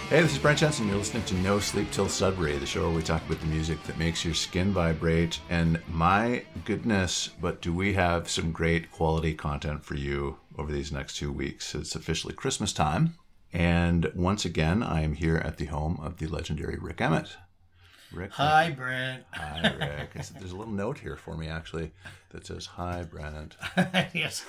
Hey, this is Brent Jensen. You're listening to No Sleep Till Sudbury, the show where we talk about the music that makes your skin vibrate. And my goodness, but do we have some great quality content for you over these next 2 weeks. It's officially Christmas time. And once again, I am here at the home of the legendary Rick Emmett. Rick. Hi, Brent. Hi, Rick. There's a little note here for me, actually, that says, "Hi, Brent." Yes.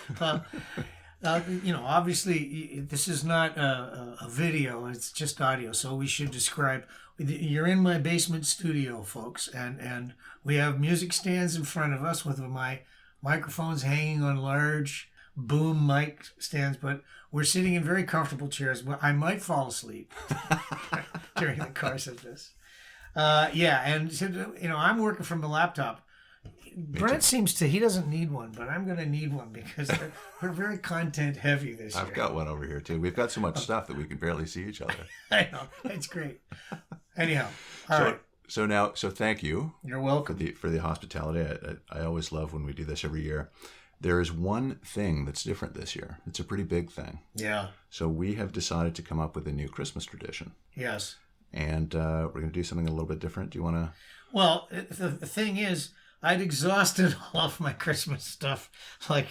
Obviously, this is not a video. It's just audio. So we should describe. You're in my basement studio, folks, and we have music stands in front of us with my microphones hanging on large boom mic stands, but we're sitting in very comfortable chairs. I might fall asleep during the course of this. I'm working from a laptop. Brent seems to, he doesn't need one, but I'm going to need one because we're very content heavy this year. I've got one over here too. We've got so much stuff that we can barely see each other. I know. It's great. Anyhow. All right. So thank you. You're welcome. For the hospitality. I always love when we do this every year. There is one thing that's different this year. It's a pretty big thing. Yeah. So we have decided to come up with a new Christmas tradition. Yes. And we're going to do something a little bit different. Do you want to? Well, the thing is, I'd exhausted all of my Christmas stuff. We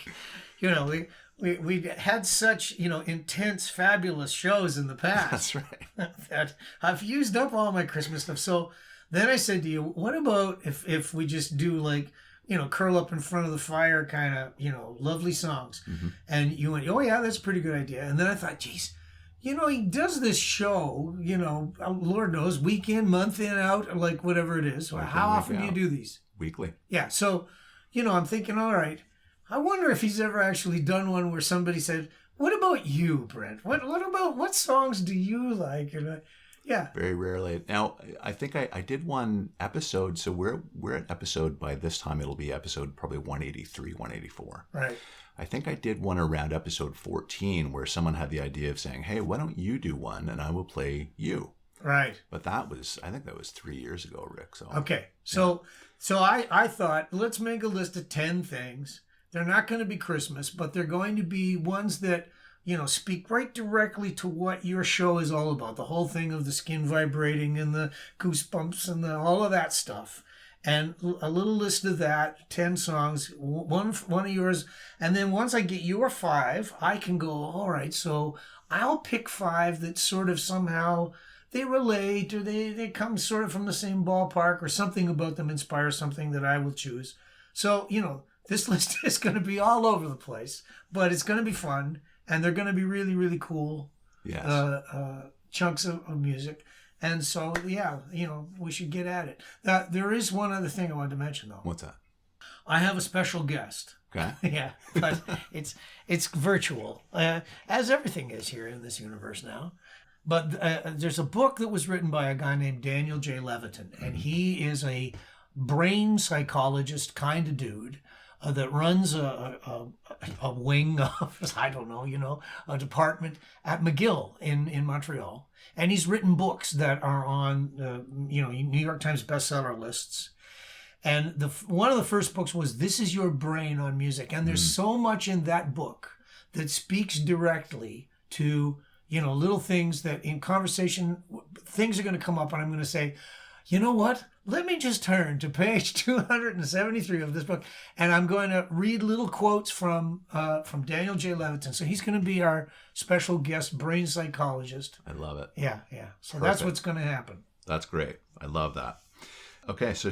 had such, intense, fabulous shows in the past. That's right. That I've used up all my Christmas stuff. So then I said to you, what about if we just do curl up in front of the fire kind of, lovely songs. Mm-hmm. And you went, oh yeah, that's a pretty good idea. And then I thought, geez, he does this show, Lord knows, week in, month in, out, like whatever it is. How often do you do these? Weekly. Yeah. So, I'm thinking, all right, I wonder if he's ever actually done one where somebody said, what about you, Brent? What songs do you like? And yeah. Very rarely. Now, I think I did one episode. So we're at episode, by this time, it'll be episode probably 183, 184. Right. I think I did one around episode 14 where someone had the idea of saying, hey, why don't you do one and I will play you. Right. But I think that was 3 years ago, Rick. So okay. So I thought, let's make a list of 10 things. They're not going to be Christmas, but they're going to be ones that, speak right directly to what your show is all about. The whole thing of the skin vibrating and the goosebumps and all of that stuff. And a little list of that, 10 songs, one of yours. And then once I get your 5, I can go, all right, so I'll pick 5 that sort of somehow they relate or they come sort of from the same ballpark or something about them inspires something that I will choose. So, this list is going to be all over the place, but it's going to be fun. And they're going to be really, really cool chunks of music. And so, yeah, we should get at it. There is one other thing I wanted to mention, though. What's that? I have a special guest. Okay. Yeah, but it's virtual, as everything is here in this universe now. But there's a book that was written by a guy named Daniel J. Levitin, and he is a brain psychologist kind of dude that runs a wing of, I don't know, a department at McGill in Montreal. And he's written books that are on, New York Times bestseller lists. And one of the first books was This Is Your Brain on Music. And there's so much in that book that speaks directly to, little things that in conversation, things are going to come up and I'm going to say, you know what? Let me just turn to page 273 of this book, and I'm going to read little quotes from Daniel J. Levitin. So he's going to be our special guest brain psychologist. I love it. Yeah. So Perfect. That's what's going to happen. That's great. I love that. Okay, so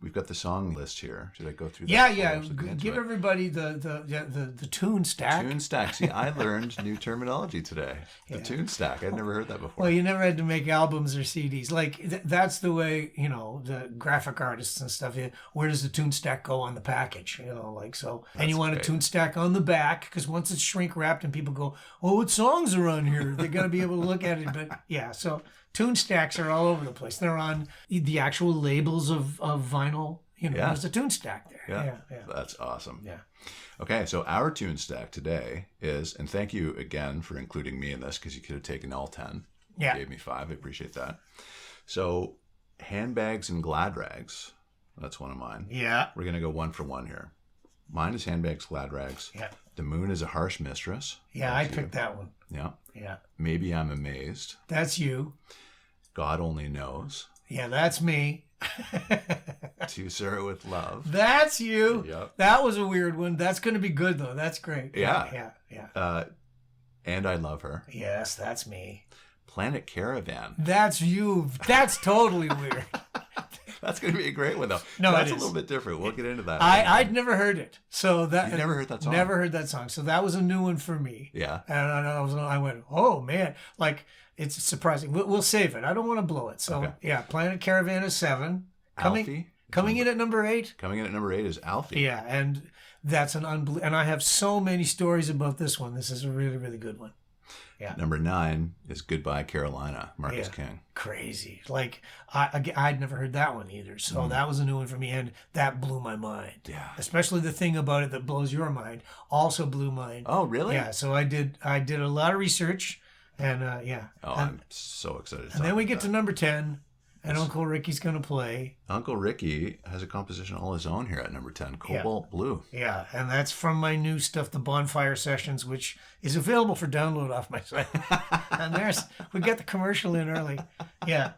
we've got the song list here. Should I go through that? Yeah. Give everybody the tune stack. Tune stack. See, I learned new terminology today. The tune stack. I'd never heard that before. Well, you never had to make albums or CDs. That's the way, the graphic artists and stuff. Where does the tune stack go on the package? So. And you want a tune stack on the back, because once it's shrink wrapped and people go, oh, what songs are on here? They're going to be able to look at it. But yeah, so tune stacks are all over the place. They're on the actual labels of vinyl. There's a tune stack there. Yeah. That's awesome. Yeah. Okay, so our tune stack today is, and thank you again for including me in this, because you could have taken all 10. Yeah. You gave me 5. I appreciate that. So, Handbags and Gladrags, that's one of mine. Yeah. We're going to go one for one here. Mine is Handbags, Gladrags. Yeah. The Moon is a Harsh Mistress. Yeah, I picked that one. Yeah. Yeah. Maybe I'm Amazed. That's you. God Only Knows. Yeah, that's me. To Sir with Love. That's you. Yep. That was a weird one. That's going to be good, though. That's great. Yeah. Yeah. And I Love Her. Yes, that's me. Planet Caravan. That's you. That's totally weird. That's going to be a great one, though. No, that's it a is. little bit different. We'll get into that. I'd never heard it. So that You never heard that song? Never heard that song. So that was a new one for me. Yeah. And I went, oh man, like it's surprising. We'll save it. I don't want to blow it. So Okay. yeah, Planet Caravan is 7. Alfie. Coming in at number 8. Coming in at number 8 is Alfie. Yeah, and that's an and I have so many stories about this one. This is a really, really good one. Yeah. Number 9 is Goodbye Carolina, Marcus King. Crazy. Like I'd never heard that one either. So that was a new one for me, and that blew my mind. Yeah. Especially the thing about it that blows your mind also blew mine. Oh, really? Yeah. So I did a lot of research, and yeah. Oh, I'm so excited. And then we get to number 10, and Uncle Rikky's gonna play. Uncle Rikky has a composition all his own here at number 10, Cobalt Blue. Yeah, and that's from my new stuff, the Bonfire Sessions, which is available for download off my site. And we get the commercial in early. Yeah,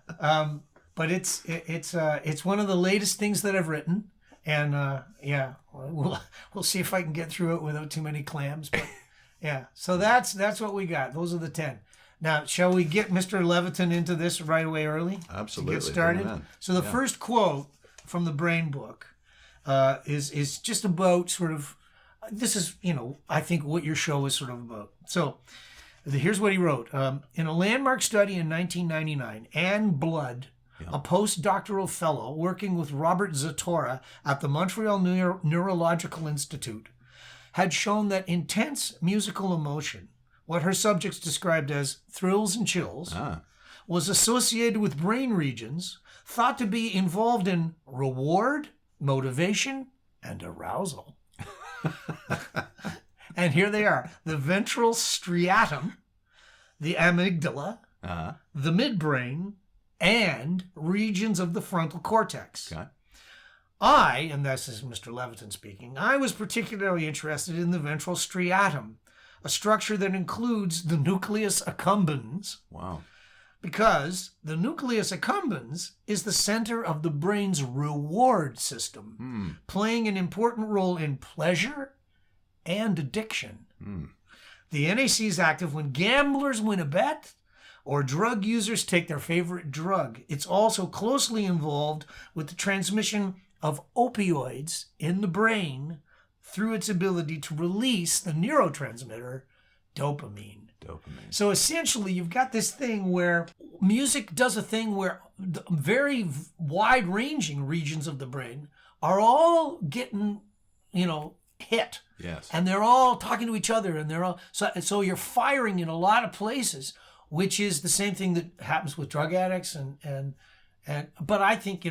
but it's one of the latest things that I've written, and yeah, we'll see if I can get through it without too many clams. But yeah, so that's what we got. Those are the 10. Now, shall we get Mr. Leviton into this right away early? Absolutely. To get started. Bring him in. So the first quote from the Brain book is just about sort of, this is, I think what your show is sort of about. So here's what he wrote. In a landmark study in 1999, Anne Blood, a postdoctoral fellow working with Robert Zatora at the Montreal Neurological Institute, had shown that intense musical emotion, what her subjects described as thrills and chills, was associated with brain regions thought to be involved in reward, motivation, and arousal. And here they are: the ventral striatum, the amygdala, the midbrain, and regions of the frontal cortex. Okay. And this is Mr. Leviton speaking, I was particularly interested in the ventral striatum, a structure that includes the nucleus accumbens. Wow. Because the nucleus accumbens is the center of the brain's reward system, playing an important role in pleasure and addiction. The NAC is active when gamblers win a bet or drug users take their favorite drug. It's also closely involved with the transmission of opioids in the brain through its ability to release the neurotransmitter dopamine. So essentially, you've got this thing where music does a thing where the very wide-ranging regions of the brain are all getting, hit. Yes. And they're all talking to each other, and they're all so you're firing in a lot of places, which is the same thing that happens with drug addicts and but I think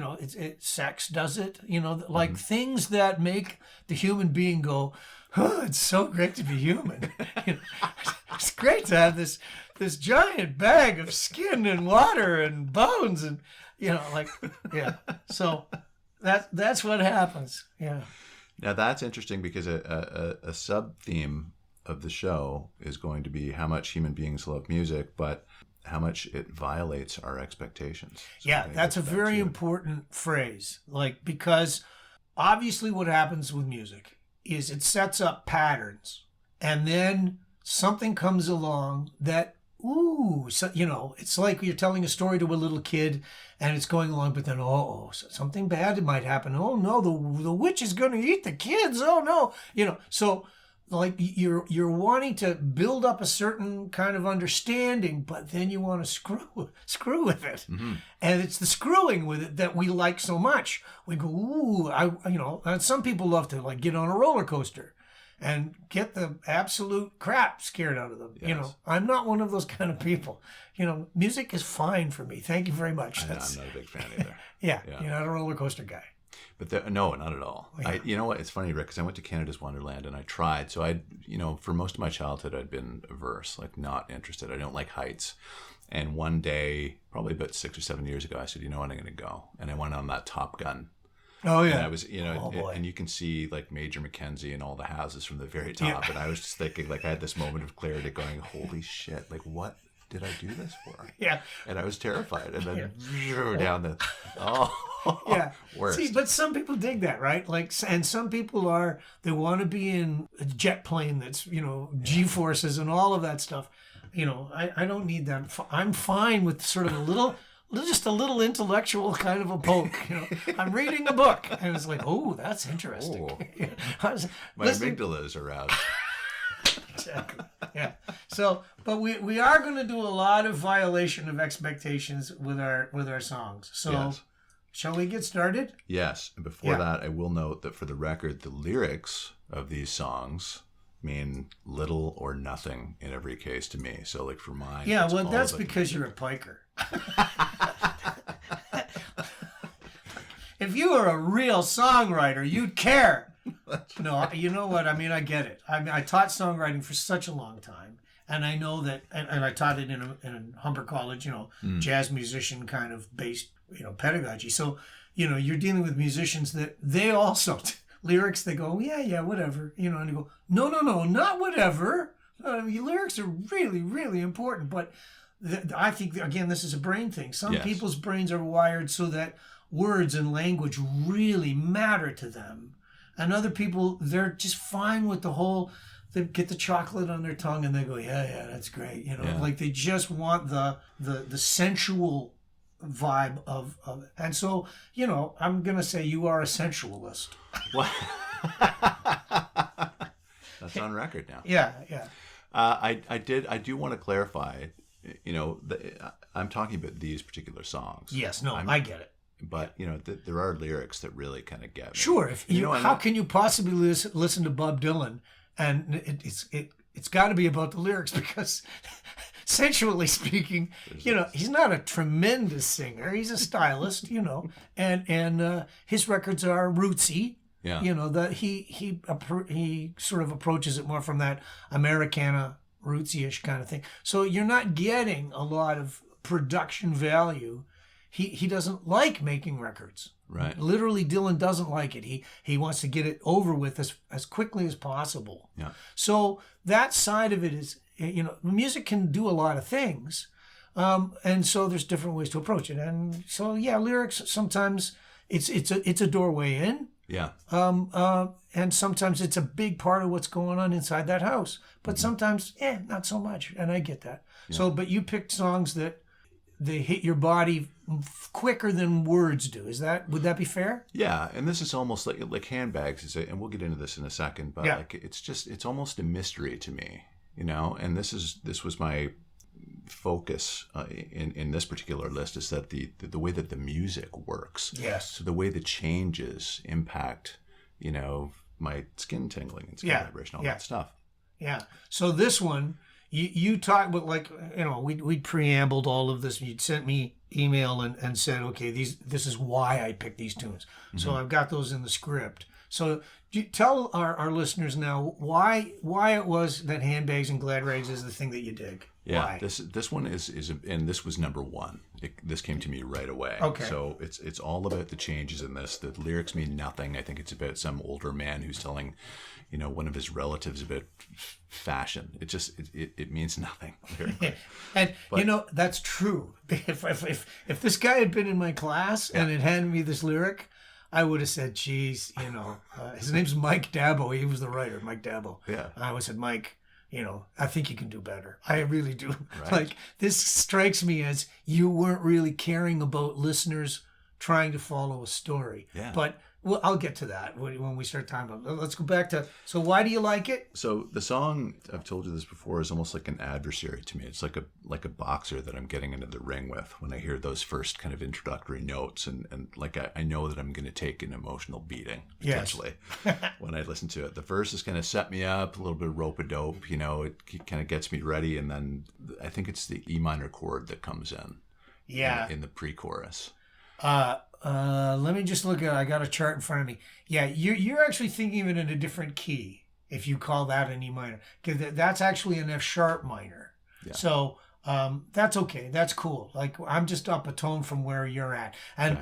sex does it, like things that make the human being go, oh, it's so great to be human. It's great to have this giant bag of skin and water and bones and yeah. So that's what happens. Yeah. Now that's interesting because a sub theme of the show is going to be how much human beings love music, but how much it violates our expectations. So yeah, that's a very important phrase. Because obviously what happens with music is it sets up patterns, and then something comes along that, it's like you're telling a story to a little kid and it's going along, but then, something bad might happen. Oh no, the witch is going to eat the kids. Oh no, so like you're wanting to build up a certain kind of understanding, but then you want to screw with it. And it's the screwing with it that we like so much. We go, and some people love to get on a roller coaster and get the absolute crap scared out of them. Yes. I'm not one of those kind of people. Music is fine for me. Thank you very much. I'm not a big fan either. Yeah, you're not a roller coaster guy. But no, not at all. Yeah. You know what? It's funny, Rick, because I went to Canada's Wonderland and I tried. So for most of my childhood, I'd been averse, not interested. I don't like heights. And one day, probably about 6 or 7 years ago, I said, you know what? I'm going to go. And I went on that Top Gun Oh yeah. And I was, Oh, boy. and you can see like Major Mackenzie and all the houses from the very top. And I was just thinking, like, I had this moment of clarity going, holy shit, like, what did I do this for? Yeah. And I was terrified. And then down the, Yeah. worst. See, but some people dig that, right? Like, and some people they want to be in a jet plane that's, G-forces and all of that stuff. I don't need that. I'm fine with sort of just a little intellectual kind of a poke. I'm reading a book, and it's like, oh, that's interesting. Oh. My amygdala is aroused. Exactly. Yeah. So, but we are going to do a lot of violation of expectations with our songs. So, Yes. Shall we get started? Yes. And before that, I will note that for the record, the lyrics of these songs mean little or nothing in every case to me. So, like, for mine, yeah. Well, that's because you're a piker. If you were a real songwriter, you'd care. No, you know what? I mean, I get it. I taught songwriting for such a long time, and I know that, and I taught it in Humber College, jazz musician kind of based, pedagogy. So, you're dealing with musicians that they also lyrics. They go, yeah, whatever, and you go, no, not whatever. Your lyrics are really, really important. But I think again, this is a brain thing. Some people's brains are wired so that words and language really matter to them. And other people, they're just fine with the whole, they get the chocolate on their tongue and they go, yeah, that's great. Like they just want the sensual vibe of it. And so, I'm going to say you are a sensualist. What? That's on record now. Yeah. I do want to clarify, I'm talking about these particular songs. Yes, no, I get it. But there are lyrics that really kind of get me. Sure, if how can you possibly listen to Bob Dylan and it's got to be about the lyrics because, sensually speaking, he's not a tremendous singer. He's a stylist, and his records are rootsy. Yeah. That he sort of approaches it more from that Americana rootsy-ish kind of thing. So you're not getting a lot of production value. He doesn't like making records. Right. Literally, Dylan doesn't like it. He wants to get it over with as quickly as possible. Yeah. So that side of it is, music can do a lot of things. And so there's different ways to approach it. And so, lyrics, sometimes it's a doorway in. Yeah. And sometimes it's a big part of what's going on inside that house. But sometimes, not so much. And I get that. Yeah. So, but you picked songs that they hit your body quicker than words do. Would that be fair? Yeah, and this is almost like Handbags and we'll get into this in a second, but it's almost a mystery to me, and this was my focus in this particular list, is that the way that the music works. Yes. So the way the changes impact, my skin tingling and skin vibration, all that stuff. Yeah. So this one, you talked about, like, we'd preambled all of this. You'd sent me email and said, okay, this is why I picked these tunes. Mm-hmm. So I've got those in the script. So tell our listeners now why it was that Handbags and Gladrags is the thing that you dig. Yeah, why? This one is and this was number one. This came to me right away. Okay. So it's all about the changes in this. The lyrics mean nothing. I think it's about some older man who's telling, one of his relatives about fashion. It means nothing. And that's true. If this guy had been in my class and had handed me this lyric, I would have said, geez, his name's Mike Dabo. He was the writer, Mike Dabo. Yeah. I would have said, Mike, I think you can do better. I really do. Right. Like, this strikes me as you weren't really caring about listeners trying to follow a story. Yeah. But I'll get to that when we start talking about it. Let's go back to, so why do you like it? So the song, I've told you this before, is almost like an adversary to me. It's like a boxer that I'm getting into the ring with when I hear those first kind of introductory notes. And like I know that I'm going to take an emotional beating, potentially, when I listen to it. The verses kind of set me up, a little bit of rope-a-dope, it kind of gets me ready. And then I think it's the E minor chord that comes in. Yeah. In the pre-chorus. Let me just look at it. I got a chart in front of me. Yeah, you're actually thinking of it in a different key, if you call that an E minor. Because that's actually an F sharp minor. Yeah. So that's okay. That's cool. Like, I'm just up a tone from where you're at. And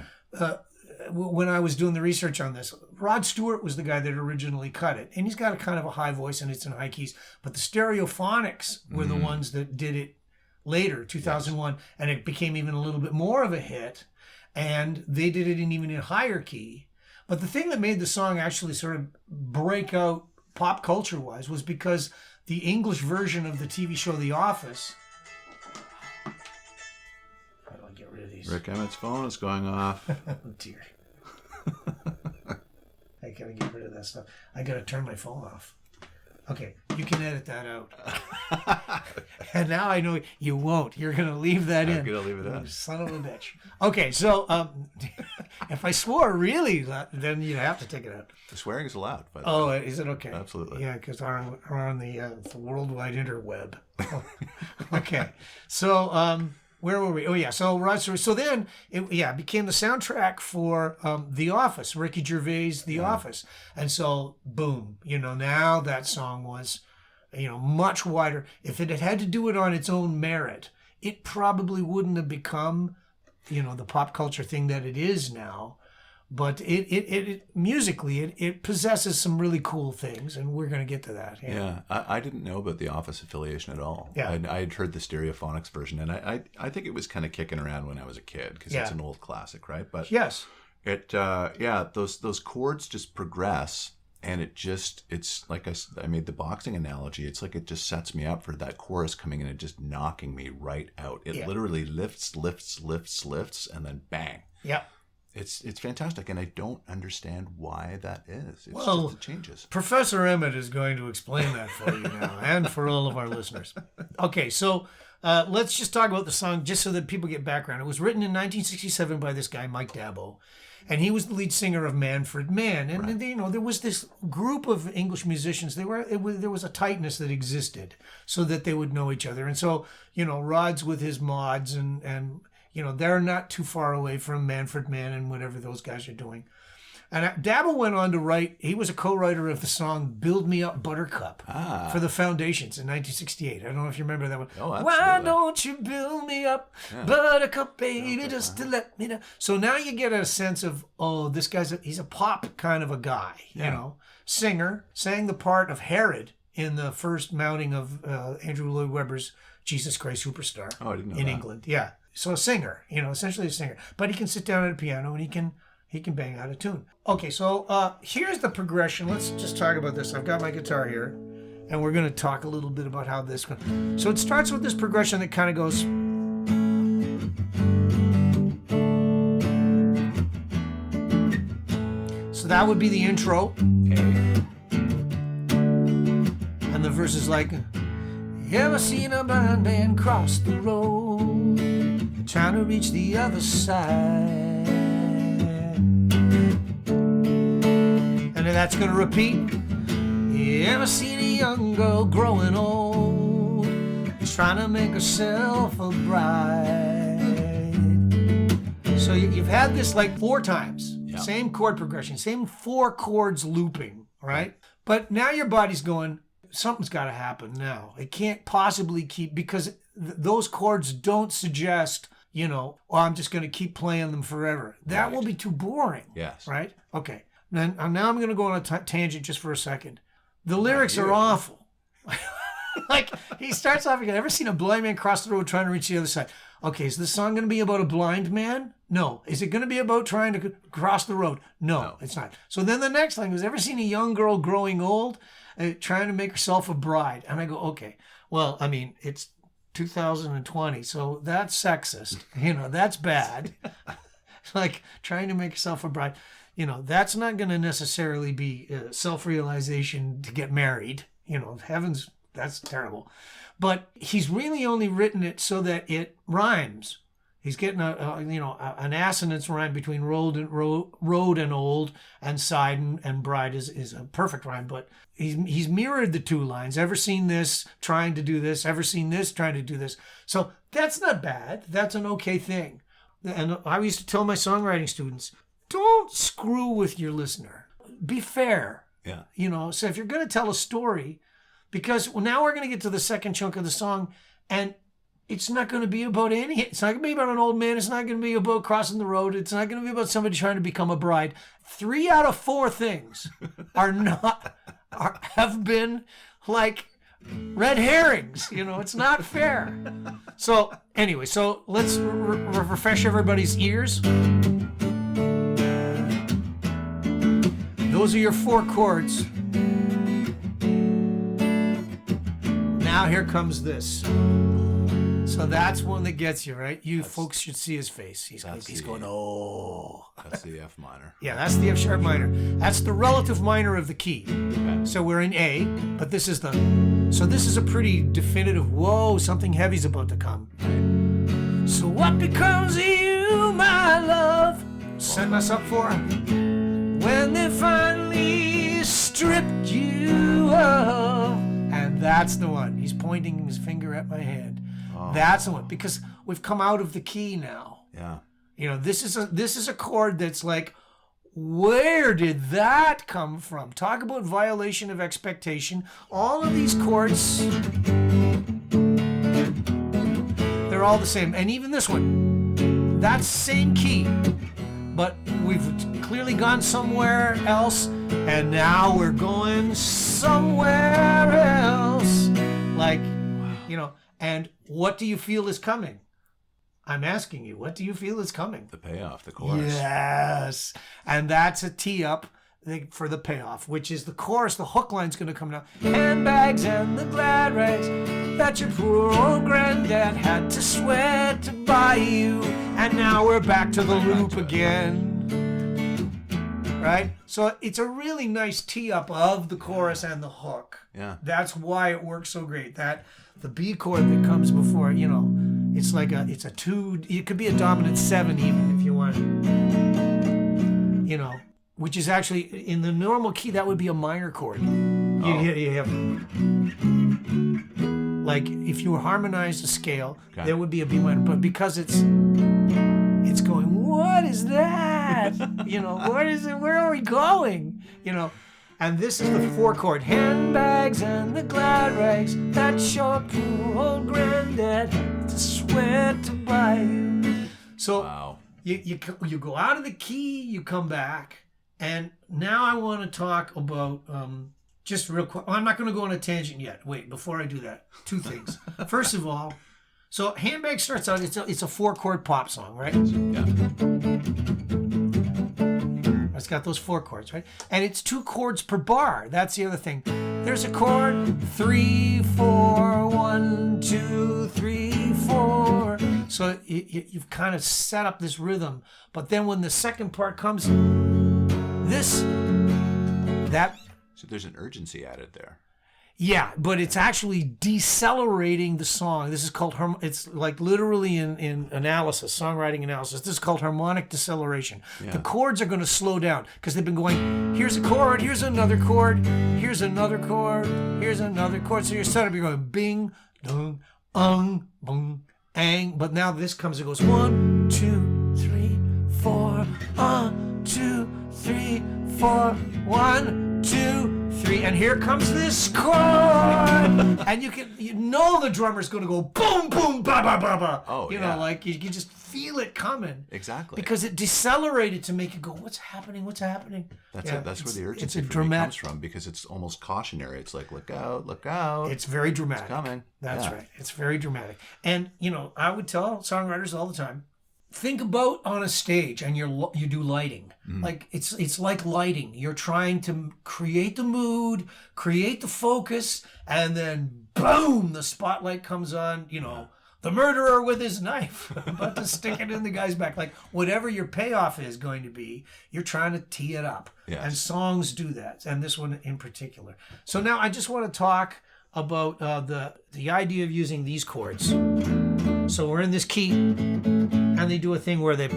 when I was doing the research on this, Rod Stewart was the guy that originally cut it. And he's got a kind of a high voice and it's in high keys. But the Stereophonics were the ones that did it later, 2001. Yes. And it became even a little bit more of a hit. And they did it even in higher key. But the thing that made the song actually sort of break out pop culture-wise was because the English version of the TV show The Office... How do I get rid of these? Rick Emmett's phone is going off. Oh, dear. I gotta get rid of that stuff. I gotta turn my phone off. Okay, you can edit that out. And now I know you won't. You're going to leave that in. I'm going to leave it in. Son of a bitch. Okay, so if I swore really, then you'd have to take it out. The swearing is allowed. By the way. Oh, way. Is it okay? Absolutely. Yeah, because we're on the worldwide interweb. Okay, so... where were we? Oh, yeah. So then it became the soundtrack for The Office, Ricky Gervais' The Office. And so, boom, now that song was, much wider. If it had had to do it on its own merit, it probably wouldn't have become, the pop culture thing that it is now. But it musically, it possesses some really cool things, and we're going to get to that. Yeah, I didn't know about the Office affiliation at all. Yeah. I had heard the Stereophonics version, and I think it was kind of kicking around when I was a kid, because it's an old classic, right? But yes. Those chords just progress, and it's like I made the boxing analogy. It's like it just sets me up for that chorus coming in and just knocking me right out. It literally lifts, and then bang. Yeah. It's fantastic, and I don't understand why that is. It's just it changes. Professor Emmett is going to explain that for you now, and for all of our listeners. Okay, so let's just talk about the song, just so that people get background. It was written in 1967 by this guy, Mike Dabo, and he was the lead singer of Manfred Mann. And there was this group of English musicians. There was a tightness that existed, so that they would know each other. And so Rod's with his mods and they're not too far away from Manfred Mann and whatever those guys are doing. And Dabo went on to write, he was a co-writer of the song Build Me Up Buttercup for the Foundations in 1968. I don't know if you remember that one. Oh, absolutely. Why don't you build me up, Buttercup, baby, just to let me know. So now you get a sense of, this guy's he's a pop kind of a guy, singer, sang the part of Herod in the first mounting of Andrew Lloyd Webber's Jesus Christ Superstar in England. Yeah. So a singer, essentially a singer. But he can sit down at a piano and he can bang out a tune. Okay, so here's the progression. Let's just talk about this. I've got my guitar here, and we're going to talk a little bit about how this goes. So it starts with this progression that kind of goes... So that would be the intro. Okay. And the verse is like... You ever seen a blind man cross the road, trying to reach the other side? And then that's going to repeat. You ever seen a young girl growing old, trying to make herself a bride? So you've had this like 4 times. Yep. Same chord progression, same 4 chords looping, right? But now your body's going... Something's got to happen now. It can't possibly keep, because those chords don't suggest, I'm just going to keep playing them forever. That will be too boring. Yes. Right? Okay. Now I'm going to go on a tangent just for a second. The lyrics are awful. Like, he starts off, ever seen a blind man cross the road trying to reach the other side? Okay, is this song going to be about a blind man? No. Is it going to be about trying to cross the road? No, it's not. So then the next line was, ever seen a young girl growing old? Trying to make herself a bride. And I go, okay, well, I mean, it's 2020, so that's sexist. That's bad. Like, trying to make yourself a bride. That's not going to necessarily be self-realization to get married. Heavens, that's terrible. But he's really only written it so that it rhymes. He's getting an assonance rhyme between road and old, and side and bride is a perfect rhyme. But he's mirrored the 2 lines. Ever seen this? Trying to do this. Ever seen this? Trying to do this. So that's not bad. That's an okay thing. And I used to tell my songwriting students, don't screw with your listener. Be fair. Yeah. So if you're going to tell a story, because now we're going to get to the second chunk of the song, and it's not going to be about it's not going to be about an old man. It's not going to be about crossing the road. It's not going to be about somebody trying to become a bride. 3 out of 4 things have been like red herrings. It's not fair. So anyway, let's refresh everybody's ears. Those are your 4 chords. Now here comes this. So that's one that gets you, right? Folks should see his face. He's going, oh. That's the F minor. Yeah, that's the F sharp minor. That's the relative minor of the key. Okay. So we're in A, but this is a pretty definitive, whoa, something heavy's about to come. Right. So what becomes of you, my love? Setting us up for when they finally stripped you of. And that's the one. He's pointing his finger at my hand. Oh. That's the one, because we've come out of the key now. Yeah. This is a chord that's like, where did that come from? Talk about violation of expectation. All of these chords, they're all the same. And even this one, that's same key. But we've clearly gone somewhere else, and now we're going somewhere else. Like, and what do you feel is coming? I'm asking you, what do you feel is coming? The payoff, the chorus. Yes. And that's a tee up for the payoff, which is the chorus. The hook line's going to come down. Handbags and the Gladrags that your poor old granddad had to sweat to buy you. And now we're back to the loop again. Right? So it's a really nice tee up of the chorus and the hook. Yeah. That's why it works so great. That the B chord that comes before, it's a 2, it could be a dominant 7 even if you want, which is actually, in the normal key, that would be a minor chord. You have, like, if you harmonized a scale, there would be a B minor, but because it's going, what is that? What is it? Where are we going? And this is the 4 chord. Handbags and the Gladrags that your poor old granddad had to sweat to buy you. So wow. you go out of the key, you come back, and now I want to talk about just real quick. I'm not going to go on a tangent yet. Wait, before I do that, 2 things. First of all, so Handbag starts out, it's a 4 chord pop song, right? Yeah. It's got those 4 chords, right? And it's 2 chords per bar. That's the other thing. There's a chord, 3, 4, 1, 2, 3, 4. So you've kind of set up this rhythm. But then when the second part comes, So there's an urgency added there. Yeah, but it's actually decelerating the song. This is called, it's like literally in analysis, songwriting analysis, this is called harmonic deceleration. Yeah. The chords are going to slow down because they've been going, here's a chord, here's another chord, here's another chord, here's another chord. So you're you're going bing, dung, boom, ang. But now this comes and goes 1, 2, 3, 4, 2, 3, 4, 1, 2, 3, and here comes this chord, and the drummer's going to go boom, boom, ba, ba, ba, ba. Oh, like you just feel it coming. Exactly. Because it decelerated to make it go, what's happening? That's where the urgency for me comes from, because it's almost cautionary. It's like, look out, look out. It's very dramatic. It's coming. That's right. It's very dramatic. And, I would tell songwriters all the time, think about on a stage and you do lighting. Like it's like lighting. You're trying to create the mood, create the focus, and then boom, the spotlight comes on, the murderer with his knife, about to stick it in the guy's back. Like whatever your payoff is going to be, you're trying to tee it up. Yes. And songs do that, and this one in particular. So now I just want to talk about the idea of using these chords. So we're in this key, and they do a thing where they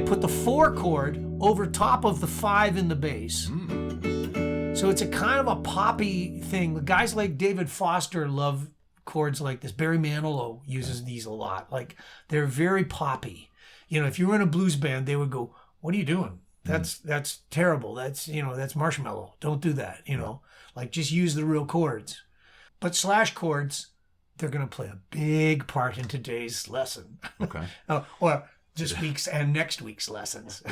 put the 4 chord over top of the 5 in the bass. So it's a kind of a poppy thing. The guys like David Foster love chords like this. Barry Manilow uses these a lot. Like they're very poppy. If you were in a blues band, they would go, "What are you doing? That's terrible. That's marshmallow. Don't do that." Like just use the real chords. But slash chords they're going to play a big part in today's lesson. Okay. Or this week's and next week's lessons.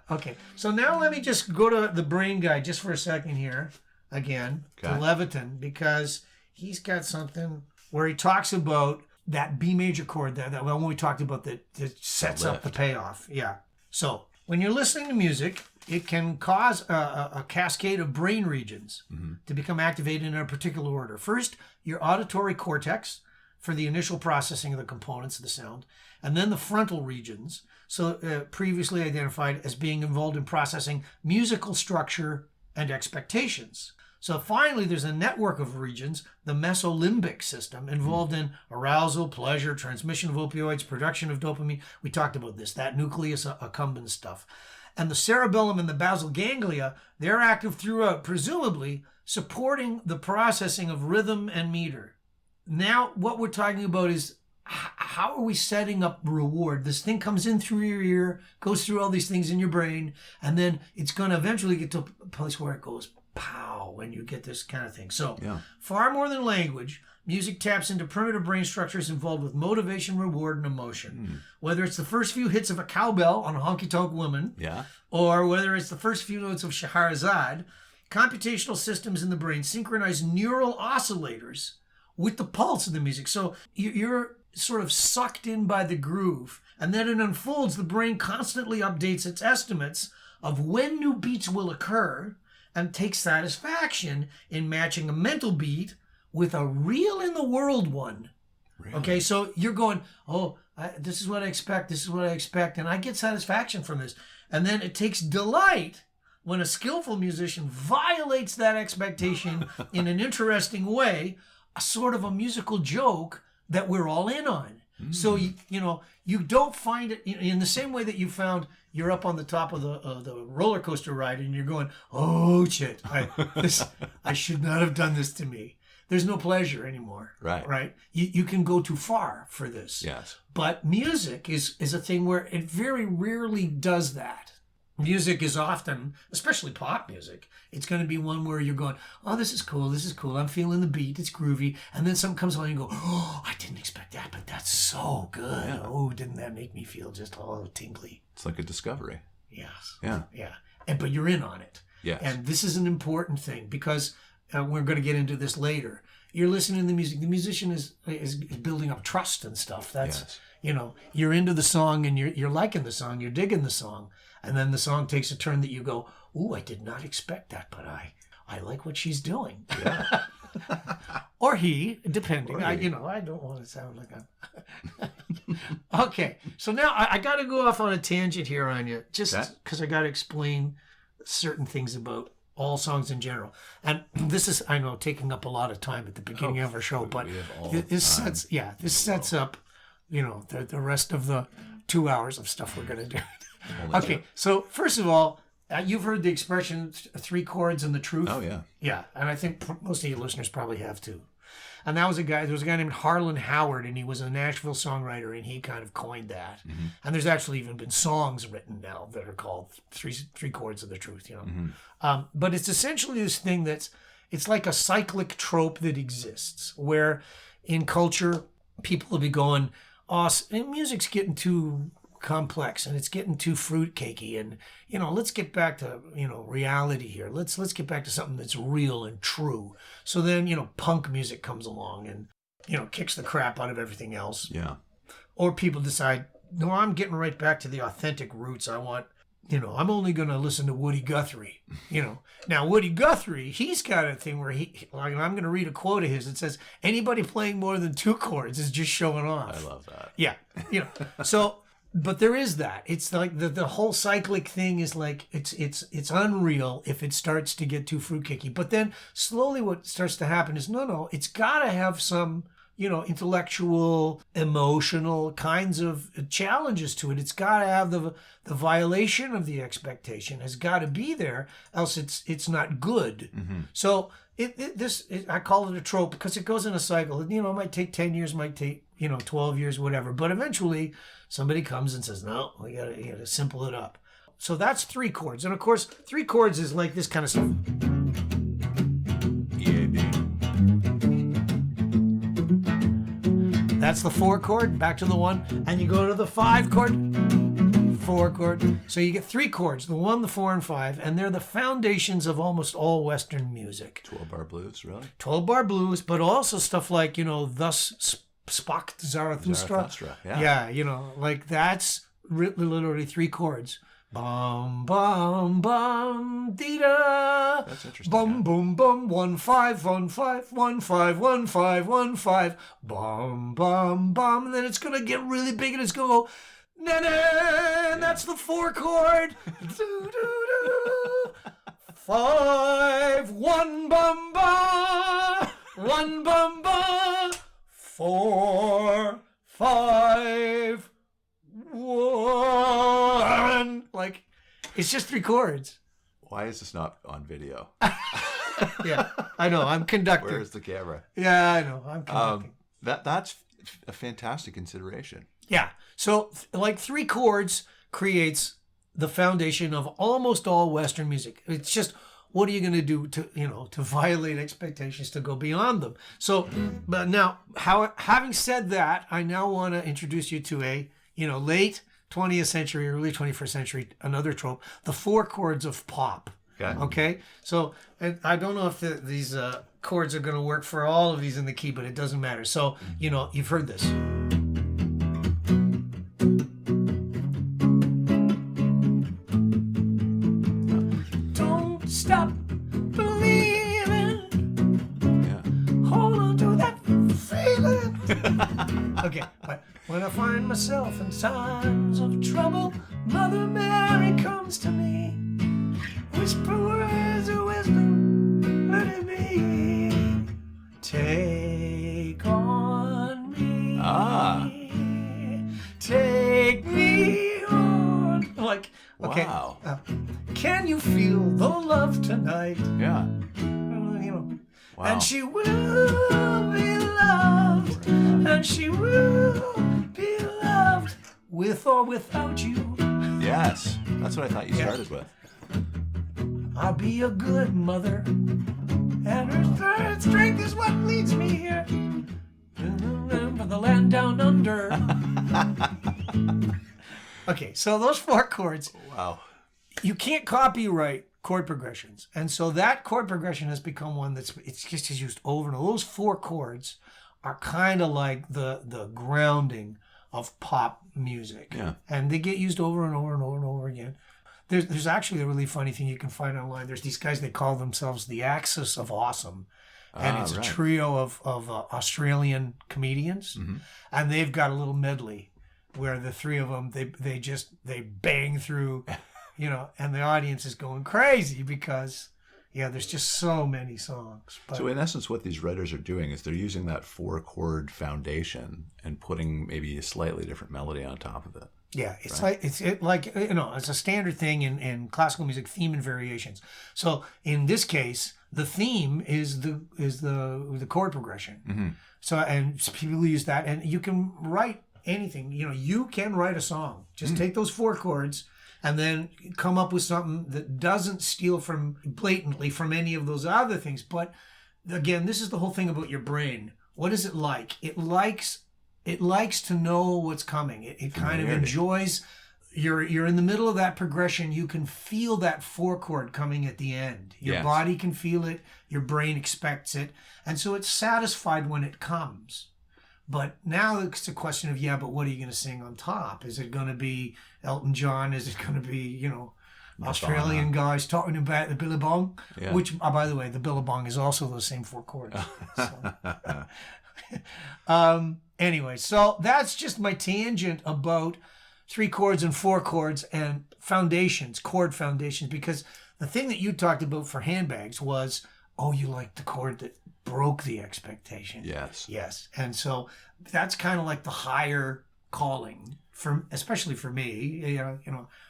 Okay, so now let me just go to the brain guy just for a second here, again, to Leviton, because he's got something where he talks about that B major chord that one we talked about that sets up the payoff. Yeah. So when you're listening to music, it can cause a cascade of brain regions to become activated in a particular order. First, your auditory cortex for the initial processing of the components of the sound, and then the frontal regions, so previously identified as being involved in processing musical structure and expectations. So finally, there's a network of regions, the mesolimbic system, involved in arousal, pleasure, transmission of opioids, production of dopamine. We talked about this, that nucleus accumbens stuff. And the cerebellum and the basal ganglia, they're active throughout, presumably supporting the processing of rhythm and meter. Now, what we're talking about is how are we setting up reward? This thing comes in through your ear, goes through all these things in your brain, and then it's going to eventually get to a place where it goes pow, when you get this kind of thing. So far more than language, music taps into primitive brain structures involved with motivation, reward, and emotion. Whether it's the first few hits of a cowbell on a honky-tonk woman, or whether it's the first few notes of Scheherazade, computational systems in the brain synchronize neural oscillators with the pulse of the music. So you're sort of sucked in by the groove, and then it unfolds. The brain constantly updates its estimates of when new beats will occur and takes satisfaction in matching a mental beat with a real in the world one. Really? Okay, so you're going, this is what I expect, this is what I expect, and I get satisfaction from this. And then it takes delight when a skillful musician violates that expectation in an interesting way, a sort of a musical joke that we're all in on. So, you don't find it in the same way that you found you're up on the top of the roller coaster ride and you're going, oh, shit, I should not have done this to me. There's no pleasure anymore. Right? You can go too far for this. Yes. But music is a thing where it very rarely does that. Music is often, especially pop music, it's going to be one where you're going, oh, this is cool, I'm feeling the beat, it's groovy, and then something comes along and you go, oh, I didn't expect that, but that's so good. Yeah. Oh, didn't that make me feel just tingly? It's like a discovery. Yes. Yeah. But you're in on it. Yes. And this is an important thing because we're going to get into this later. You're listening to the music. The musician is building up trust and stuff. That's, you're into the song and you're liking the song, you're digging the song. And then the song takes a turn that you go, ooh, I did not expect that, but I like what she's doing. Yeah. Or he, depending. I don't want to sound like I'm... Okay, so now I got to go off on a tangent here on you, just because I got to explain certain things about all songs in general. And this is, I know, taking up a lot of time at the beginning of our show, but this sets up, the rest of the 2 hours of stuff we're going to do. Okay, so first of all, you've heard the expression 3 chords and the truth. Oh, yeah. Yeah, and I think most of your listeners probably have too. And there was a guy named Harlan Howard, and he was a Nashville songwriter, and he kind of coined that. Mm-hmm. And there's actually even been songs written now that are called three chords of the truth, Mm-hmm. But it's essentially this thing it's like a cyclic trope that exists, where in culture, people will be going, music's getting too complex and it's getting too fruitcakey, and let's get back to reality here. Let's get back to something that's real and true. So then punk music comes along and kicks the crap out of everything else. Yeah. Or people decide, no, I'm getting right back to the authentic roots. I want I'm only going to listen to Woody Guthrie. Now Woody Guthrie, he's got a thing where I'm going to read a quote of his. It says, anybody playing more than 2 chords is just showing off. I love that. Yeah. So but there is that. It's like the whole cyclic thing is like it's unreal if it starts to get too fruitcakey. But then slowly what starts to happen is no, it's got to have some intellectual, emotional kinds of challenges to it. It's got to have the violation of the expectation has got to be there, else it's not good. Mm-hmm. So I call it a trope because it goes in a cycle. It might take 10 years, might take 12 years, whatever. But eventually somebody comes and says, no, we gotta simple it up. So that's 3 chords. And of course, 3 chords is like this kind of stuff. That's the 4 chord, back to the 1, and you go to the 5 chord, 4 chord. So you get 3 chords, the 1, the 4, and 5, and they're the foundations of almost all Western music. 12-bar blues, really? 12-bar blues, but also stuff like, Thus Spake Zarathustra. Yeah. Yeah, like that's literally 3 chords. Bum bum bum dee da. That's interesting. Bum boom bum 1 5 1 5 1 5 1 5 1 5. Bum bum bum, and then it's gonna get really big and it's gonna go na na. And that's the 4 chord. Do do do. 5 1 bum ba 1 bum ba 4 5 1. Like, it's just 3 chords. Why is this not on video? Yeah, I know. I'm conducting. Where's the camera? Yeah, I know. I'm conducting. That's a fantastic consideration. Yeah. So, like 3 chords creates the foundation of almost all Western music. It's just, what are you going to do to violate expectations, to go beyond them? So, but now, having said that, I now want to introduce you to a, late 20th century, early 21st century, another trope, the 4 chords of pop. Okay? So, and I don't know if these chords are going to work for all of these in the key, but it doesn't matter. So, you've heard this. Don't stop believing. Yeah. Hold on to that feeling. Okay, but when I find myself in times of trouble, Mother Mary comes to me. Whisper words of wisdom, let it be. Take on me. Take me on. Like, okay. Wow. Can you feel the love tonight? Yeah. Wow. And she will be loved. And she will be loved with or without you. Yes. That's what I thought you started with. I'll be a good mother, and her strength is what leads me here. For the land down under. Okay, so those 4 chords. Wow. You can't copyright chord progressions, and so that chord progression has become one it's just used over and over. Those 4 chords are kind of like the grounding of pop music. Yeah. And they get used over and over and over and over again. There's actually a really funny thing you can find online. There's these guys, they call themselves the Axis of Awesome. And it's a trio of Australian comedians. Mm-hmm. And they've got a little medley where the 3 of them, they bang through, and the audience is going crazy because, there's just so many songs. But, so in essence, what these writers are doing is they're using that 4 chord foundation and putting maybe a slightly different melody on top of it. Yeah, it's right? it's a standard thing in classical music, theme and variations. So in this case, the theme is the chord progression. Mm-hmm. So, and people use that, and you can write anything. You can write a song. Just take those 4 chords and then come up with something that doesn't steal blatantly from any of those other things. But again, this is the whole thing about your brain. What is it like? It likes to know what's coming. It kind of enjoys. You're in the middle of that progression. You can feel that 4 chord coming at the end. Your body can feel it. Your brain expects it. And so it's satisfied when it comes. But now it's a question of, but what are you going to sing on top? Is it going to be Elton John? Is it going to be, Australian guys talking about the billabong? Yeah. Which, by the way, the billabong is also those same 4 chords. Anyway, so that's just my tangent about 3 chords and 4 chords and foundations, chord foundations, because the thing that you talked about for Handbags was, you like the chord that broke the expectation. Yes. And so that's kind of like the higher calling, especially for me.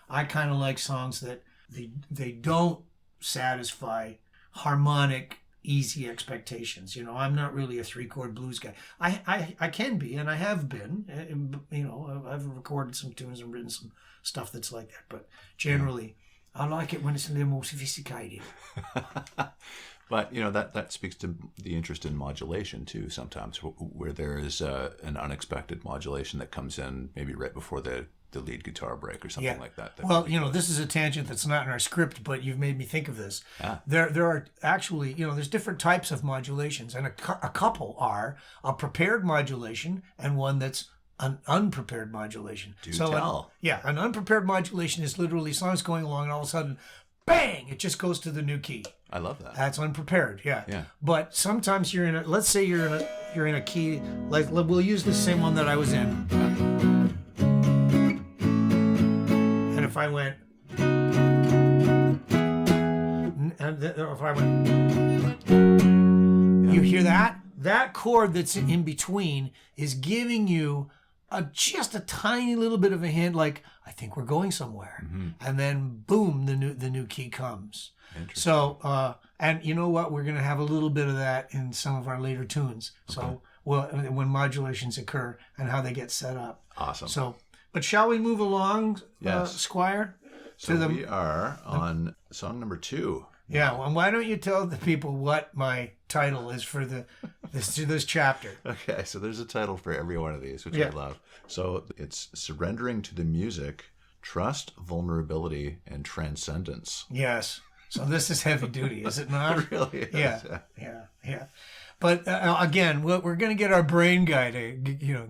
I kind of like songs that they don't satisfy harmonic, easy expectations. I'm not really a 3-chord blues guy. I can be, and I have been. I've recorded some tunes and written some stuff that's like that. But generally, I like it when it's a little more sophisticated. But, that speaks to the interest in modulation, too, sometimes, where there is an unexpected modulation that comes in maybe right before the lead guitar break or something like that. Well, this is a tangent that's not in our script, but you've made me think of this. There are actually, there's different types of modulations, and a couple are a prepared modulation and one that's an unprepared modulation. An unprepared modulation is literally songs going along and all of a sudden, bang, it just goes to the new key. I love that. That's unprepared, yeah. But sometimes let's say you're in a key, like we'll use the same one that I was in. And if I went, you hear that? That chord that's in between is giving you just a tiny little bit of a hint, like, I think we're going somewhere. Mm-hmm. And then boom, the new key comes. So, and you know what? We're going to have a little bit of that in some of our later tunes. Okay. So, when modulations occur and how they get set up. Awesome. So, but shall we move along, yes. Squire? So we are on song number 2. Yeah, well, why don't you tell the people what my title is for this chapter? Okay, so there's a title for every one of these, which I love. So it's Surrendering to the Music, Trust, Vulnerability, and Transcendence. Yes. So this is heavy duty, is it not? It really is. Yeah. But again, we're going to get our brain guy to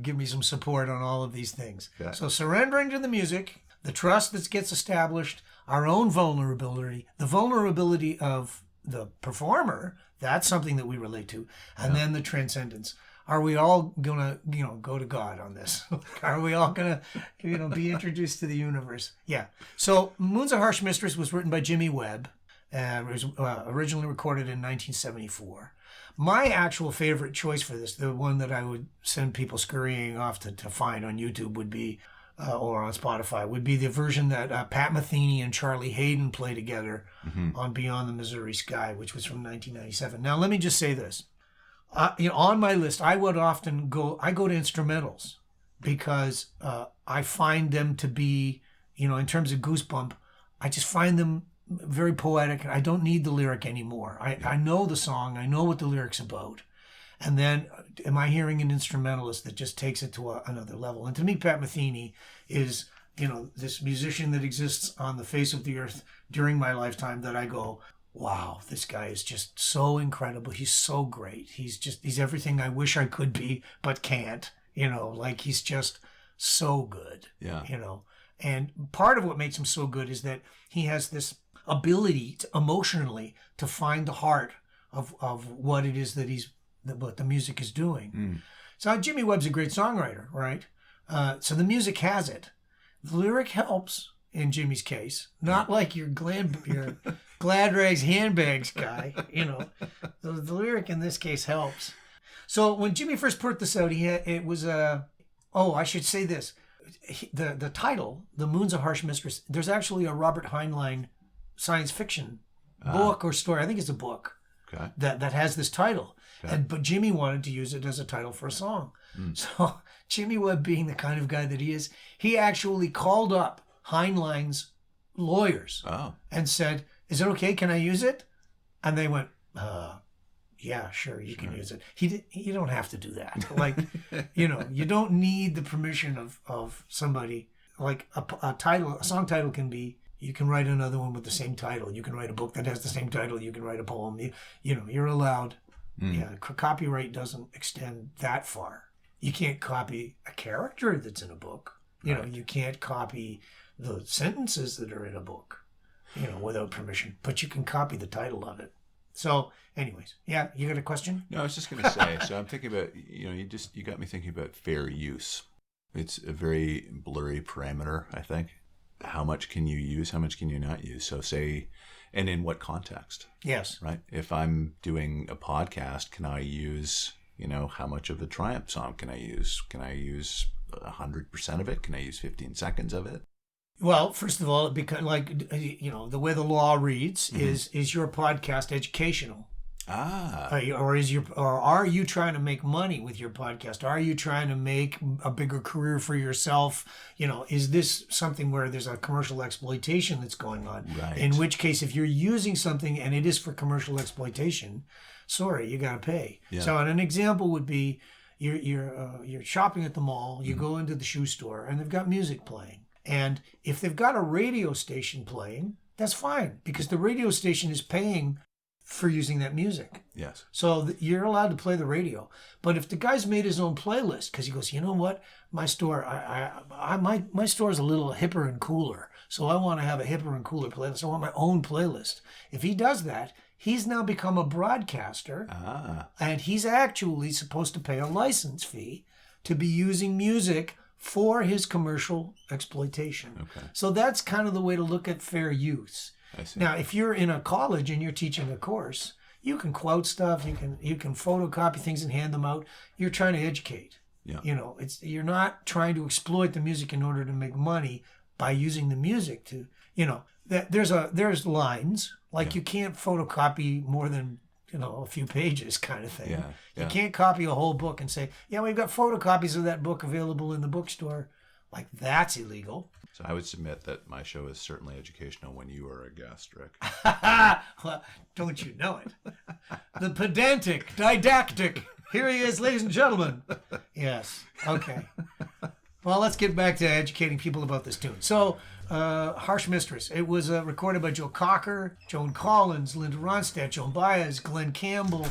give me some support on all of these things. Okay. So surrendering to the music, the trust that gets established, our own vulnerability, the vulnerability of the performer, that's something that we relate to, and then the transcendence. Are we all gonna, go to God on this? Are we all gonna, be introduced to the universe? Yeah. So Moon's a Harsh Mistress was written by Jimmy Webb. It was originally recorded in 1974. My actual favorite choice for this, the one that I would send people scurrying off to find on YouTube would be, or on Spotify, would be the version that Pat Metheny and Charlie Haden play together on Beyond the Missouri Sky, which was from 1997. Now, let me just say this. On my list, I would often go to instrumentals because I find them to be, in terms of Goosebump, I just find them very poetic. I don't need the lyric anymore. I know the song. I know what the lyric's about. And then am I hearing an instrumentalist that just takes it to another level? And to me, Pat Metheny is, this musician that exists on the face of the earth during my lifetime that I go, wow, this guy is just so incredible. He's so great. He's everything I wish I could be, but can't, he's just so good. Yeah. And part of what makes him so good is that he has this ability to emotionally to find the heart of what it is that what the music is doing. So Jimmy Webb's a great songwriter, right? So the music has it. The lyric helps in Jimmy's case, not like your Gladrags Handbags guy, The lyric in this case helps. So when Jimmy first put this out, I should say this. The title, The Moon's a Harsh Mistress, there's actually a Robert Heinlein science fiction book or story. I think it's a book that has this title. Okay. But Jimmy wanted to use it as a title for a song. So Jimmy Webb, being the kind of guy that he is, he actually called up Heinlein's lawyers and said, "Is it okay? Can I use it?" And they went, "Yeah, sure, you can use it." You don't have to do that. Like, you don't need the permission of somebody. Like a song title can be. You can write another one with the same title. You can write a book that has the same title. You can write a poem. You're allowed. Yeah, copyright doesn't extend that far. You can't copy a character that's in a book. You can't copy the sentences that are in a book, without permission. But you can copy the title of it. So, anyways, yeah, you got a question? No, I was just going to say. So I'm thinking about, you got me thinking about fair use. It's a very blurry parameter, I think. How much can you use? How much can you not use? So say, and in what context? Yes. Right. If I'm doing a podcast, can I use, how much of a Triumph song can I use? Can I use 100% of it? Can I use 15 seconds of it? Well, first of all, because the way the law reads is your podcast educational? Or are you trying to make money with your podcast? Are you trying to make a bigger career for yourself? Is this something where there's a commercial exploitation that's going on? Right. In which case, if you're using something and it is for commercial exploitation, sorry, you got to pay. Yeah. So an example would be you're shopping at the mall, you go into the shoe store, and they've got music playing. And if they've got a radio station playing, that's fine, because the radio station is paying for using that music. Yes. So you're allowed to play the radio. But if the guy's made his own playlist, because he goes, you know what, my store, my store is a little hipper and cooler, so I want to have a hipper and cooler playlist. I want my own playlist. If he does that, he's now become a broadcaster, and he's actually supposed to pay a license fee to be using music for his commercial exploitation. Okay. So that's kind of the way to look at fair use. I see. Now, if you're in a college and you're teaching a course, you can quote stuff, you can photocopy things and hand them out. You're trying to educate. Yeah. You're not trying to exploit the music in order to make money by using the music to, there's lines, like you can't photocopy more than, a few pages kind of thing. Yeah. You can't copy a whole book and say, yeah, we've got photocopies of that book available in the bookstore. Like, that's illegal. So I would submit that my show is certainly educational when you are a guest, Rick. Well, don't you know it? The pedantic, didactic. Here he is, ladies and gentlemen. Yes. Okay. Well, let's get back to educating people about this tune. So, Harsh Mistress. It was recorded by Joe Cocker, Joan Collins, Linda Ronstadt, Joan Baez, Glenn Campbell.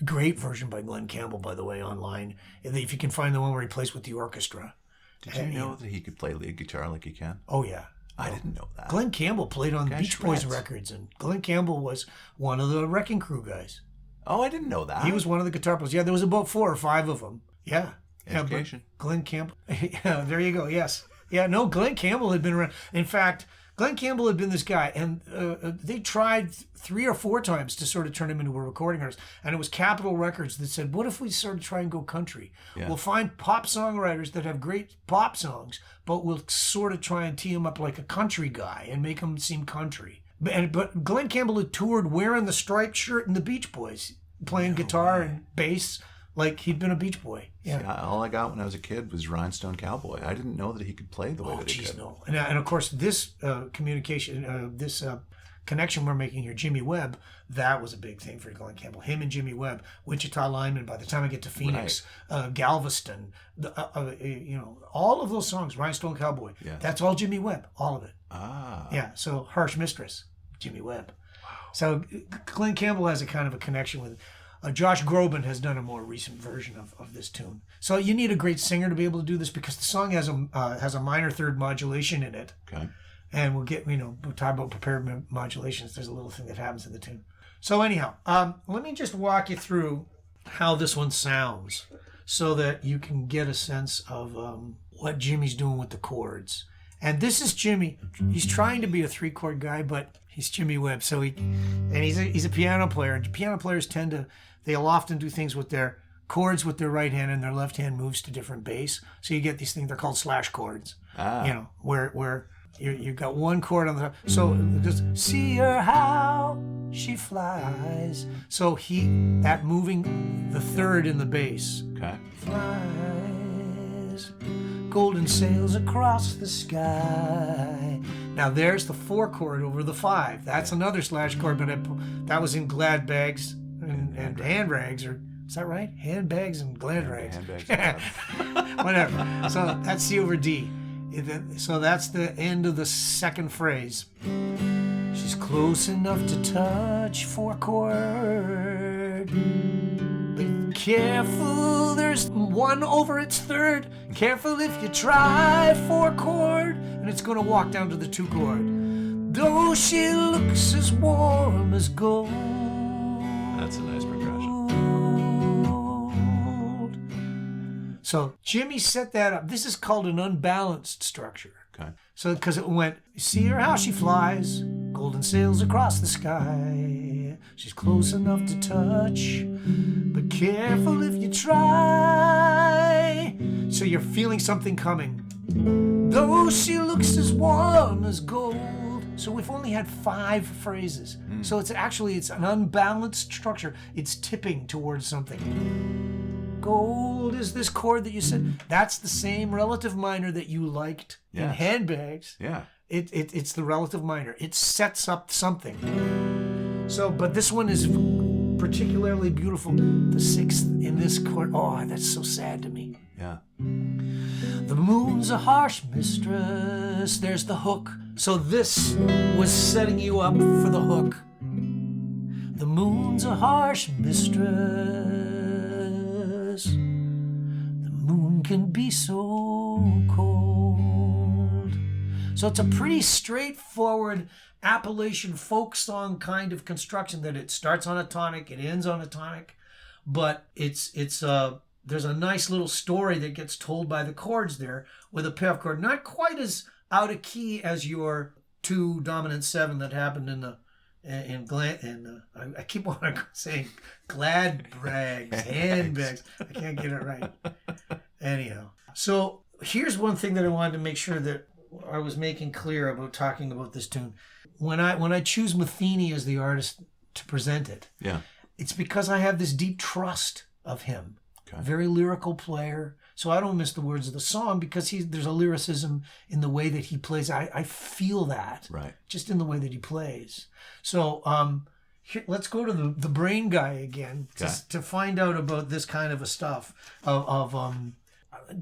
Great version by Glenn Campbell, by the way, online. If you can find the one where he plays with the orchestra. Did you know that he could play lead guitar like he can? Oh, yeah. I didn't know that. Glenn Campbell played on Beach Boys shreds. records, and Glenn Campbell was one of the Wrecking Crew guys. Oh, I didn't know that. He was one of the guitar players. Yeah, there was about 4 or 5 of them. Yeah. Education. Yeah, Glenn Campbell. Yeah, there you go. Yes. Yeah, no, Glenn Campbell had been around. In fact, Glenn Campbell had been this guy, and they tried 3 or 4 times to sort of turn him into a recording artist. And it was Capitol Records that said, what if we sort of try and go country? Yeah. We'll find pop songwriters that have great pop songs, but we'll sort of try and tee him up like a country guy and make him seem country. But Glenn Campbell had toured wearing the striped shirt and the Beach Boys, playing guitar and bass like he'd been a Beach Boy. Yeah. See, all I got when I was a kid was Rhinestone Cowboy. I didn't know that he could play the way that he could. No. And of course, this connection we're making here, Jimmy Webb, that was a big thing for Glenn Campbell. Him and Jimmy Webb, Wichita Lineman. By the time I get to Phoenix, Galveston, all of those songs, Rhinestone Cowboy. Yes. That's all Jimmy Webb, all of it. Ah. So Harsh Mistress, Jimmy Webb. Wow. So Glenn Campbell has a kind of a connection with. Josh Groban has done a more recent version of this tune. So you need a great singer to be able to do this, because the song has a minor third modulation in it. Okay. And we'll talk about prepared modulations. There's a little thing that happens in the tune. So anyhow, let me just walk you through how this one sounds so that you can get a sense of what Jimmy's doing with the chords. And this is Jimmy. He's trying to be a 3-chord guy, but he's Jimmy Webb. So he's a piano player. And piano players they'll often do things with their chords with their right hand, and their left hand moves to different bass. So you get these things, they're called slash chords. Where you got one chord on the top. So it goes, see her how she flies. So that moving the third in the bass. Okay. Flies, golden sails across the sky. Now there's the 4 chord over the 5. That's another slash chord, but that was in Gladrags and Handbags, or is that right? Handbags and Gladrags. Handbags. Whatever. So that's C over D. So that's the end of the second phrase. She's close enough to touch 4 chord. But careful, there's 1 over its third. Careful if you try 4 chord. And it's going to walk down to the 2 chord. Though she looks as warm as gold. That's a nice progression. So Jimmy set that up. This is called an unbalanced structure. Okay. So because it went, see her how she flies, golden sails across the sky. She's close enough to touch, but careful if you try. So you're feeling something coming. Though she looks as warm as gold. So we've only had 5 phrases. So it's an unbalanced structure. It's tipping towards something. Gold is this chord that you said. That's the same relative minor that you liked in Handbags. Yeah. It's the relative minor. It sets up something. So, but this one is particularly beautiful. The 6th in this chord. Oh, that's so sad to me. Yeah. The moon's a harsh mistress. There's the hook. So this was setting you up for the hook. The moon's a harsh mistress. The moon can be so cold. So it's a pretty straightforward Appalachian folk song kind of construction that it starts on a tonic, it ends on a tonic, but there's a nice little story that gets told by the chords there with a payoff chord, not quite as out of key as your 2 dominant 7 that happened I keep wanting to say Gladrags, Handbags. I can't get it right. Anyhow, so here's one thing that I wanted to make sure that I was making clear about talking about this tune. When I choose Metheny as the artist to present it, it's because I have this deep trust of him. Okay. Very lyrical player. So I don't miss the words of the song because there's a lyricism in the way that he plays. I feel that. Right. Just in the way that he plays. So here, let's go to the brain guy again to find out about this kind of a stuff of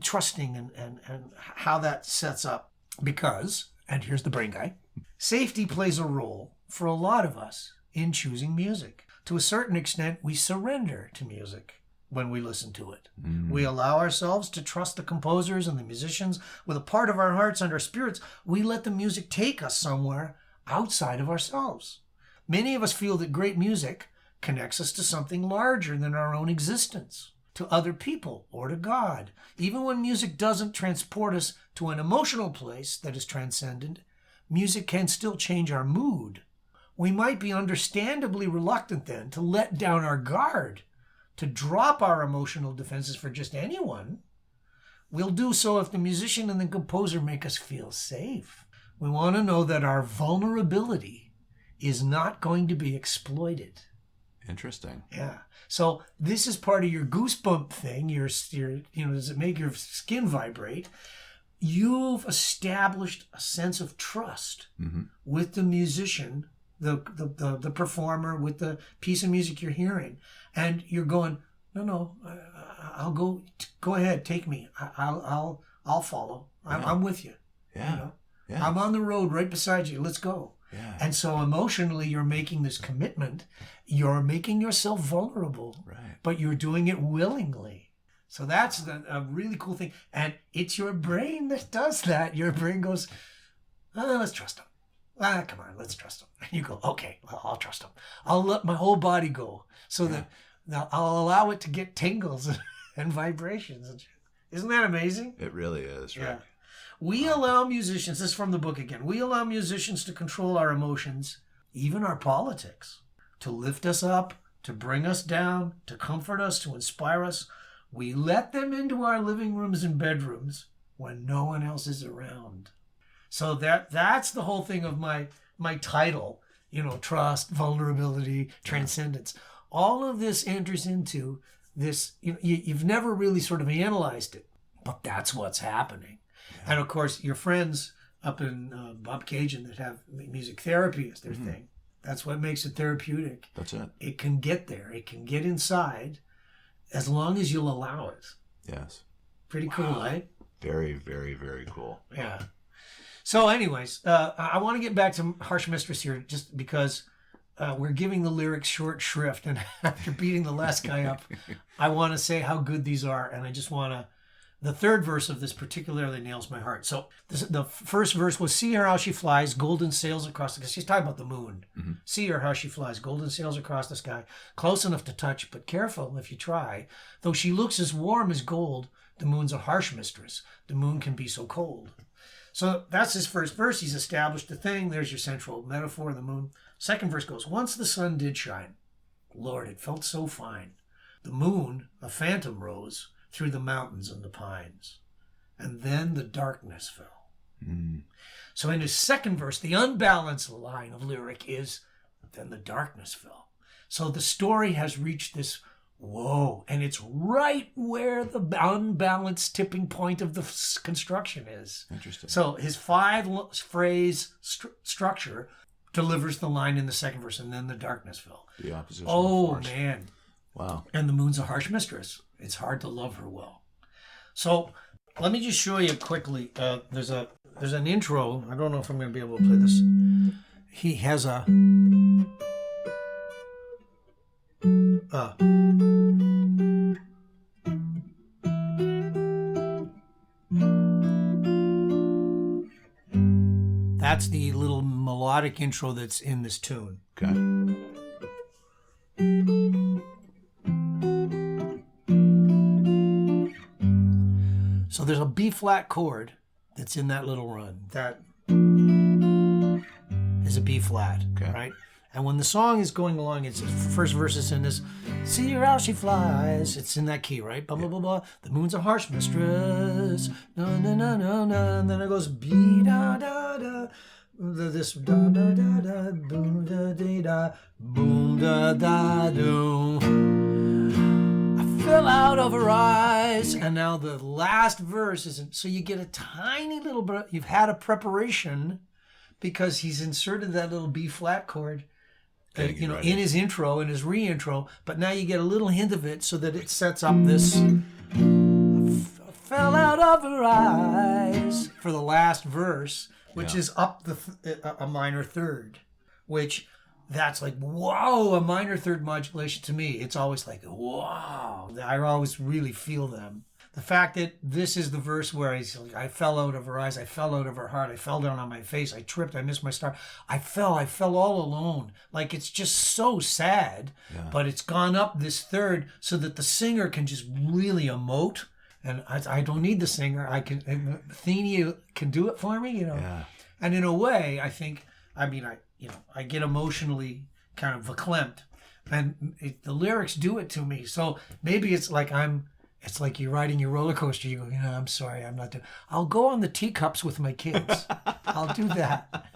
trusting and how that sets up. Because, and here's the brain guy, safety plays a role for a lot of us in choosing music. To a certain extent, we surrender to music when we listen to it. We allow ourselves to trust the composers and the musicians with a part of our hearts and our spirits. We let the music take us somewhere outside of ourselves. Many of us feel that great music connects us to something larger than our own existence, to other people or to God. Even when music doesn't transport us to an emotional place that is transcendent, music can still change our mood. We might be understandably reluctant then to let down our guard, to drop our emotional defenses for just anyone. We'll do so if the musician and the composer make us feel safe. We want to know that our vulnerability is not going to be exploited. Interesting. Yeah. So this is part of your goosebump thing. Does it make your skin vibrate? You've established a sense of trust with the musician, the performer, with the piece of music you're hearing, and you're going, no, I'll go ahead, take me. I'll follow. I'm with you. Yeah. You know? Yeah. I'm on the road right beside you. Let's go. Yeah. And so emotionally, you're making this commitment. You're making yourself vulnerable, right? But you're doing it willingly. So that's a really cool thing. And it's your brain that does that. Your brain goes, let's trust him. Come on, let's trust him. And you go, okay, well, I'll trust him. I'll let my whole body go so that I'll allow it to get tingles and vibrations. Isn't that amazing? It really is, right? Yeah. We allow musicians, this is from the book again, we allow musicians to control our emotions, even our politics, to lift us up, to bring us down, to comfort us, to inspire us. We let them into our living rooms and bedrooms when no one else is around. So that's the whole thing of my title, trust, vulnerability, transcendence. All of this enters into this, you've never really sort of analyzed it, but that's what's happening. Yeah. And of course, your friends up in Bob Cajun that have music therapy as their thing, that's what makes it therapeutic. That's it. It can get there. It can get inside as long as you'll allow it. Yes. Pretty cool, eh? Very, very, very cool. Yeah. So anyways, I want to get back to Harsh Mistress here just because we're giving the lyrics short shrift. And after beating the last guy up, I want to say how good these are. And I just want to... The third verse of this particularly nails my heart. So the first verse was, see her how she flies, golden sails across the sky. She's talking about the moon. Mm-hmm. See her how she flies, golden sails across the sky, close enough to touch, but careful if you try. Though she looks as warm as gold, the moon's a harsh mistress. The moon can be so cold. So that's his first verse. He's established the thing. There's your central metaphor, the moon. Second verse goes, once the sun did shine. Lord, it felt so fine. The moon, a phantom, rose through the mountains and the pines. And then the darkness fell. So in his second verse, the unbalanced line of lyric is, then the darkness fell. So the story has reached this whoa, and it's right where the unbalanced tipping point of the construction is. Interesting. So his 5-phrase structure delivers the line in the second verse, and then the darkness fell. The opposition. Oh, force. man. Wow. And the moon's a harsh mistress. It's hard to love her well. So let me just show you quickly. There's an intro. I don't know if I'm going to be able to play this. He has a... That's the little melodic intro that's in this tune. Okay. So there's a B flat chord that's in that little run. That is a B flat, Okay. right? And when the song is going along, it's the first verse is in this, see her how she flies. It's in that key, right? Blah, blah, blah, blah. The moon's a harsh mistress. No, no, no, no, no. And then it goes B, da, da, da. This da, da, da, da, boom, da, da, da, boom, da, da, do. I fell out of her eyes. And now the last verse isn't. So you get a tiny little bit, you've had a preparation because he's inserted that little B flat chord. In his intro and his re-intro, but now you get a little hint of it so that it sets up this fell out of her eyes for the last verse, which is up a minor third, which that's like, whoa, a minor third modulation to me. It's always like, wow, I always really feel them. The fact that this is the verse where he's like, I fell out of her eyes, I fell out of her heart, I fell down on my face, I tripped, I missed my star, I fell all alone. Like, it's just so sad, but it's gone up this third so that the singer can just really emote. And I don't need the singer. Metheny can do it for me, Yeah. And in a way, I think, I get emotionally kind of verklempt, and the lyrics do it to me. So maybe it's like you're riding your roller coaster. You go, I'm sorry, I'm not doing. I'll go on the teacups with my kids. I'll do that,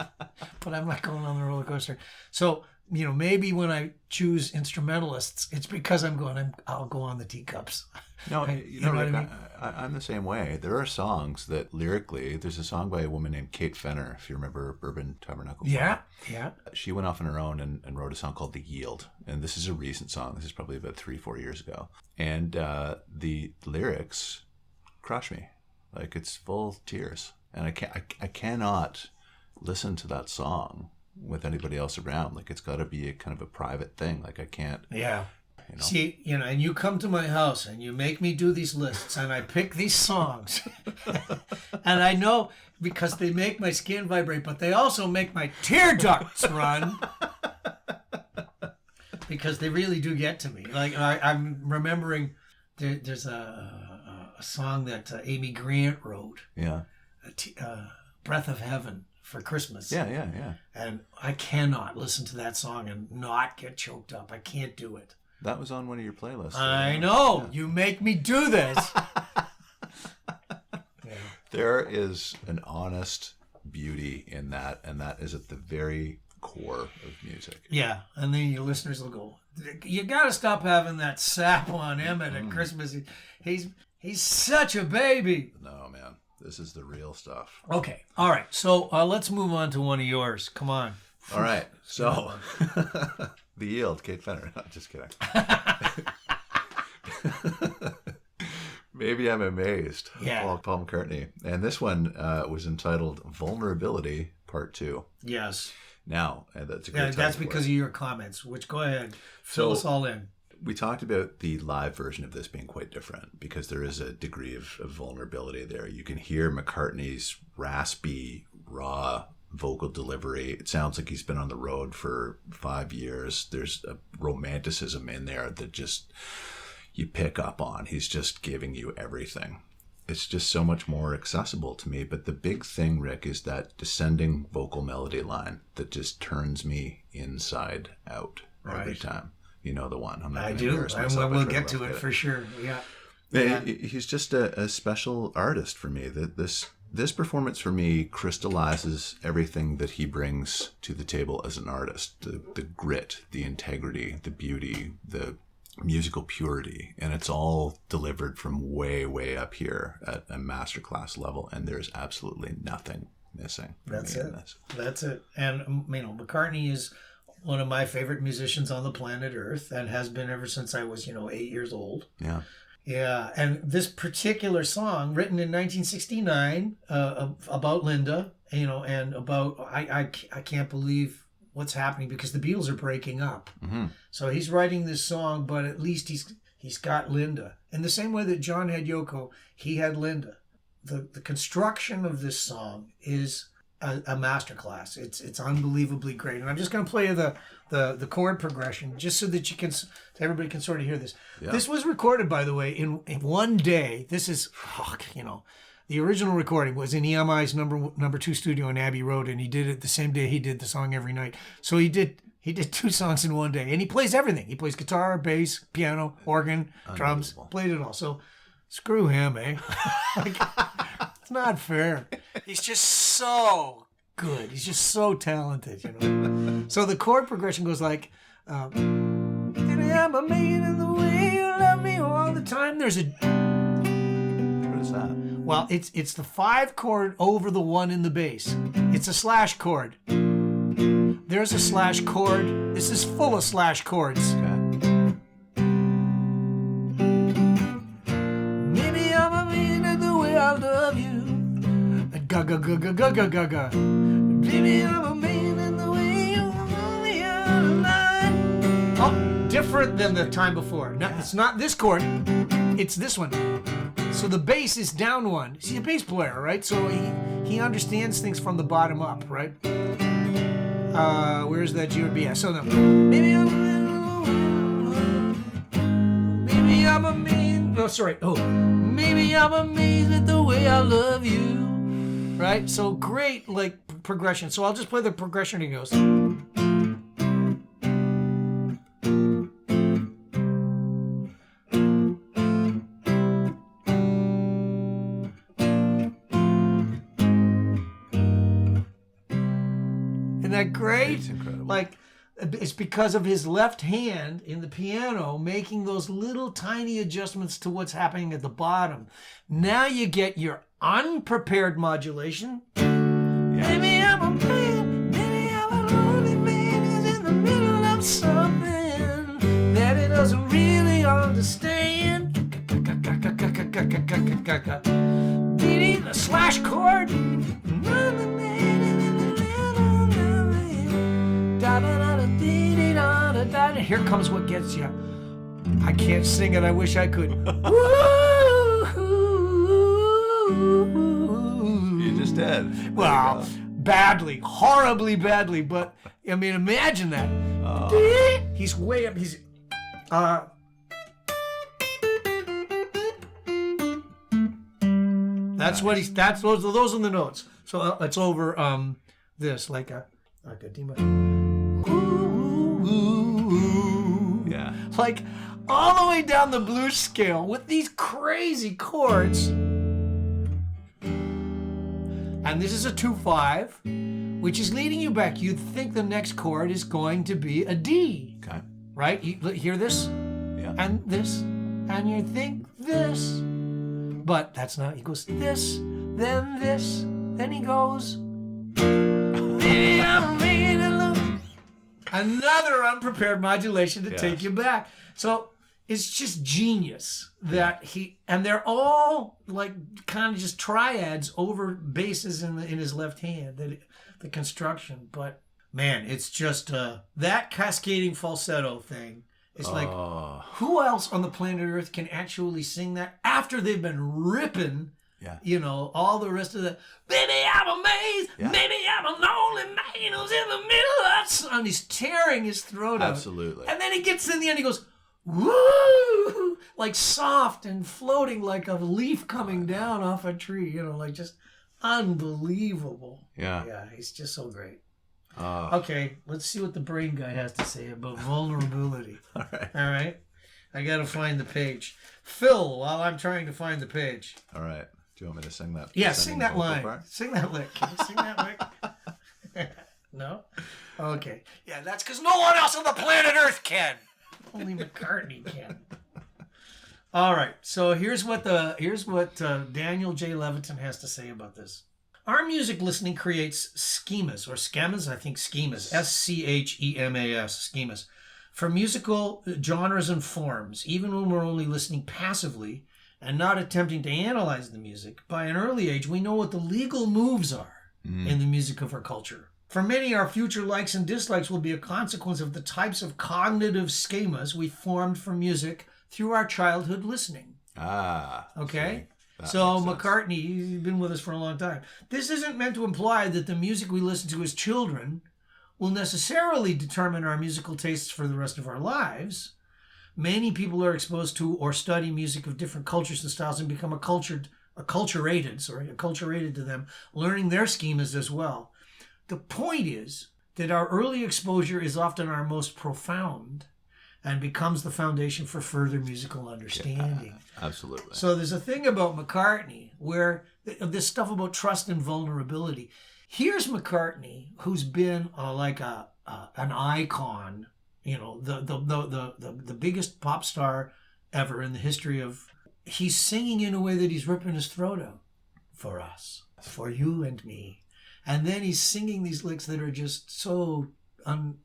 but I'm not going on the roller coaster. So maybe when I choose instrumentalists, it's because I'll go on the teacups. No, Rick, what I mean? I'm the same way. There are songs that lyrically, there's a song by a woman named Kate Fenner, if you remember Bourbon Tabernacle. Yeah. She went off on her own and wrote a song called The Yield. And this is a recent song. This is probably about 3-4 years ago. And the lyrics crush me. Like, it's full of tears. And I cannot listen to that song with anybody else around. Like, it's got to be a kind of a private thing. Like, I can't. Yeah. See, and you come to my house and you make me do these lists and I pick these songs. And I know because they make my skin vibrate, but they also make my tear ducts run. Because they really do get to me. Like, I'm remembering there's a song that Amy Grant wrote. Yeah. Breath of Heaven for Christmas. Yeah. And I cannot listen to that song and not get choked up. I can't do it. That was on one of your playlists. I know. Yeah. You make me do this. There is an honest beauty in that, and that is at the very core of music. Yeah, and then your listeners will go, you got to stop having that sap on Emmett at Christmas. He's such a baby. No, man. This is the real stuff. Okay. All right. So let's move on to one of yours. Come on. All right. So... The Yield, Kate Fenner. No, just kidding. Maybe I'm Amazed. Yeah. Paul McCartney. And this one was entitled Vulnerability Part 2. Yes. Now, that's a good title. That's because of your comments, which go ahead. Fill us all in. We talked about the live version of this being quite different because there is a degree of vulnerability there. You can hear McCartney's raspy, raw vocal delivery. It sounds like he's been on the road for 5 years. There's a romanticism in there that just you pick up on. He's just giving you everything. It's just so much more accessible to me. But the big thing, Rick, is that descending vocal melody line that just turns me inside out every time. You know the one. I'm not I do. We'll get to it for sure. Yeah. He's just a special artist for me. That this this performance for me crystallizes everything that he brings to the table as an artist. The grit, the integrity, the beauty, the musical purity. And it's all delivered from way, way up here at a masterclass level. And there's absolutely nothing missing. That's it. That's it. And, McCartney is one of my favorite musicians on the planet Earth and has been ever since I was, 8 years old. Yeah. Yeah, and this particular song, written in 1969, about Linda, and about I can't believe what's happening because the Beatles are breaking up. Mm-hmm. So he's writing this song, but at least he's got Linda. In the same way that John had Yoko, he had Linda. The construction of this song is a masterclass. It's unbelievably great, and I'm just going to play you the chord progression just so that everybody can sort of hear this. Yeah. This was recorded, by the way, in one day. This is the original recording was in EMI's number 2 studio in Abbey Road, and he did it the same day he did the song Every Night. So he did 2 songs in one day, and he plays everything. He plays guitar, bass, piano, organ, drums, played it all. So screw him, eh? It's not fair. He's just so good. He's just so talented, So the chord progression goes like, I'm a man in the way you love me all the time. What is that? Well, it's the 5 chord over the 1 in the bass. It's a slash chord. There's a slash chord. This is full of slash chords. Okay. Maybe I'm a man in the way I love you. Ga ga ga ga ga ga ga ga. Baby, I'm a man in the way you love me all night. Oh, different than the time before. No, it's not this chord. It's this one. So the bass is down 1. He's a bass player, right? So he understands things from the bottom up, right? Where's that G or B? So no. Maybe I'm a man. Oh, sorry. Oh, maybe I'm amazed at the way I love you. Right? So great, progression. So I'll just play the progression. He goes. Isn't that great? It's incredible. It's because of his left hand in the piano making those little tiny adjustments to what's happening at the bottom. Now you get your unprepared modulation. Yes. Maybe I'm a man, maybe I'm a lonely man who's in the middle of something that he doesn't really understand. The slash chord. Here comes what gets you. I can't sing it. I wish I could. You just did. Well, badly, horribly badly. But I mean, imagine that. He's way up. He's. That's what he's. That's those are the notes. So it's over this like a D minor. Yeah. Like all the way down the blues scale with these crazy chords. And this is a 2/5, which is leading you back. You'd think the next chord is going to be a D. Okay. Right? You hear this? Yeah. And this. And you think this. But that's not. He goes this, then this, then he goes. Maybe I'm making it look. Another unprepared modulation to take you back. So it's just genius that and they're all kind of just triads over basses in his left hand, the construction. But man, it's just that cascading falsetto thing. It's who else on the planet Earth can actually sing that after they've been ripping? Yeah. All the rest of the, baby, I'm amazed. Yeah. Maybe I'm a lonely man who's in the middle of sun. He's tearing his throat out. Absolutely. And then he gets in the end, he goes, woo, like soft and floating like a leaf coming down off a tree, just unbelievable. Yeah. Yeah, he's just so great. Okay, let's see what the brain guy has to say about vulnerability. All right. I got to find the page. Phil, while I'm trying to find the page. All right. Do you want me to sing that? Yeah, sing that line. Part? Sing that lick. Can you sing that lick? No? Okay. Yeah, that's because no one else on the planet Earth can. Only McCartney can. All right. So here's what Daniel J. Levitin has to say about this. Our music listening creates schemas, or schemas, I think schemas, schemas, schemas, for musical genres and forms, even when we're only listening passively and not attempting to analyze the music. By an early age, we know what the legal moves are in the music of our culture. For many, our future likes and dislikes will be a consequence of the types of cognitive schemas we formed for music through our childhood listening. Okay? So McCartney, he's been with us for a long time. This isn't meant to imply that the music we listen to as children will necessarily determine our musical tastes for the rest of our lives. Many people are exposed to or study music of different cultures and styles and become acculturated to them, learning their schemas as well. The point is that our early exposure is often our most profound and becomes the foundation for further musical understanding. Yeah, absolutely. So there's a thing about McCartney where this stuff about trust and vulnerability. Here's McCartney, who's been like an icon, you know, the biggest pop star ever in the history of. He's singing in a way that he's ripping his throat out for us, for you and me. And then he's singing these licks that are just so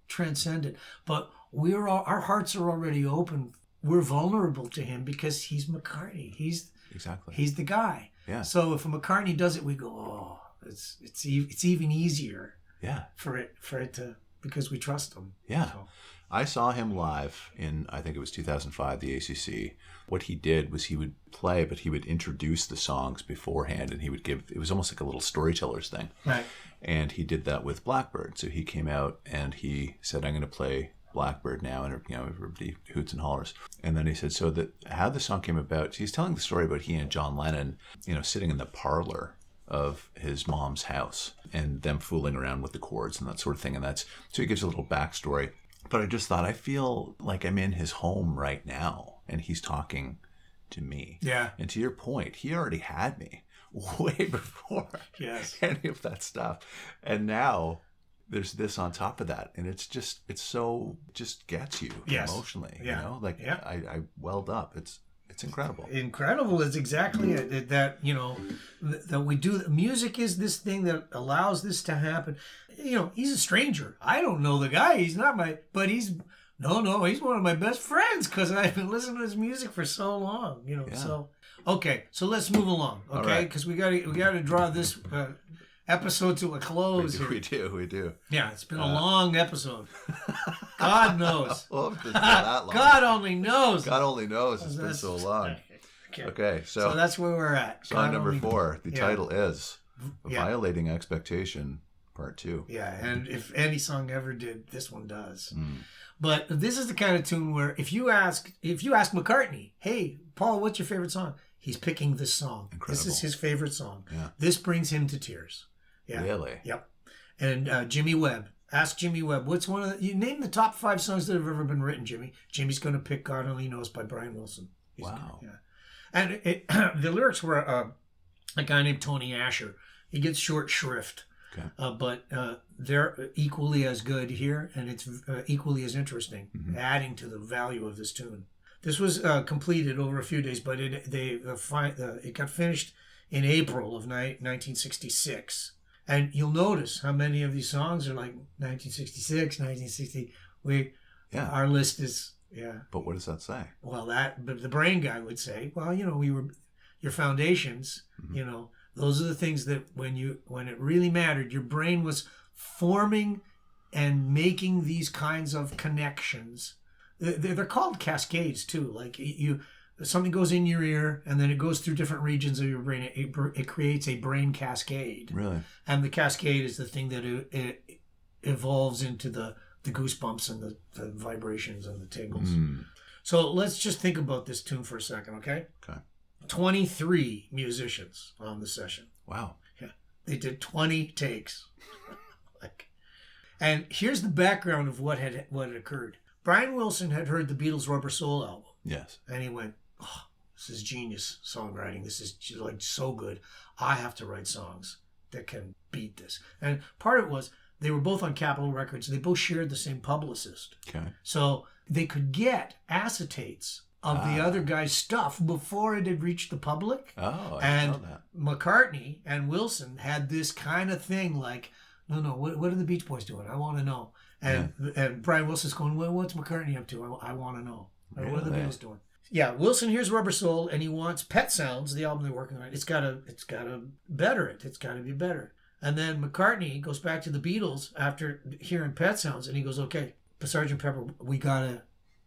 transcendent. But our hearts are already open. We're vulnerable to him because he's McCartney. He's the guy. Yeah. So if a McCartney does it, we go, oh, it's even easier. Yeah. For it to, because we trust him. Yeah. So. I saw him live in, I think it was 2005, the ACC. What he did was he would play, but he would introduce the songs beforehand, and he would give, it was almost like a little storyteller's thing. Right. And he did that with Blackbird. So he came out and he said, I'm going to play Blackbird now, and everybody hoots and hollers. And then he said, how the song came about, he's telling the story about he and John Lennon, sitting in the parlor of his mom's house and them fooling around with the chords and that sort of thing. And so he gives a little backstory. But I just thought, I feel like I'm in his home right now and he's talking to me. Yeah. And to your point, he already had me way before any of that stuff. And now there's this on top of that. And it's just gets you emotionally, I welled up. It's incredible. Incredible is exactly it. That we do. Music is this thing that allows this to happen. He's a stranger. I don't know the guy. He's not but he's he's one of my best friends because I've been listening to his music for so long. So okay. So let's move along. Okay, because we got to draw this episode to a close. We do. Yeah, it's been a long episode. God knows. It's not that long. God only knows. God only knows. It's been so long. Okay, so that's where we're at. Song number 4. The title is Violating Expectation, Part 2. Yeah, and if any song ever did, this one does. But this is the kind of tune where if you ask McCartney, hey, Paul, what's your favorite song? He's picking this song. Incredible. This is his favorite song. Yeah. This brings him to tears. Yeah. Really? Yep. And Jimmy Webb. Ask Jimmy Webb. What's you name the top 5 songs that have ever been written, Jimmy. Jimmy's going to pick God Only Knows by Brian Wilson. Wow. And the lyrics were a guy named Tony Asher. He gets short shrift. Okay. But they're equally as good here, and it's equally as interesting, adding to the value of this tune. This was completed over a few days, but it got finished in April of 1966. And you'll notice how many of these songs are like 1966, 1960. Our list is, But what does that say? Well, the brain guy would say, well, we were, your foundations, those are the things that when it really mattered, your brain was forming and making these kinds of connections. They're called cascades too. Like something goes in your ear and then it goes through different regions of your brain. It creates a brain cascade. Really? And the cascade is the thing that it evolves into the goosebumps and the vibrations and the tingles. So let's just think about this tune for a second, okay? Okay. 23 musicians on the session. Wow. Yeah. They did 20 takes. And here's the background of what had occurred. Brian Wilson had heard the Beatles' Rubber Soul album. Yes. And he went, oh, This is genius songwriting. This is like so good. I have to write songs that can beat this. And part of it was they were both on Capitol Records. They both shared the same publicist. Okay. So they could get acetates of the other guy's stuff before it had reached the public. Oh, I and didn't know that. McCartney and Wilson had this kind of thing like, no, what are the Beach Boys doing? I want to know. And Brian Wilson's going, well, what's McCartney up to? I want to know. Really? What are the Beatles doing? Yeah, Wilson hears Rubber Soul and he wants Pet Sounds, the album they're working on. It's gotta better it. It's gotta be better. And then McCartney goes back to the Beatles after hearing Pet Sounds and he goes, okay, Sgt. Pepper, we gotta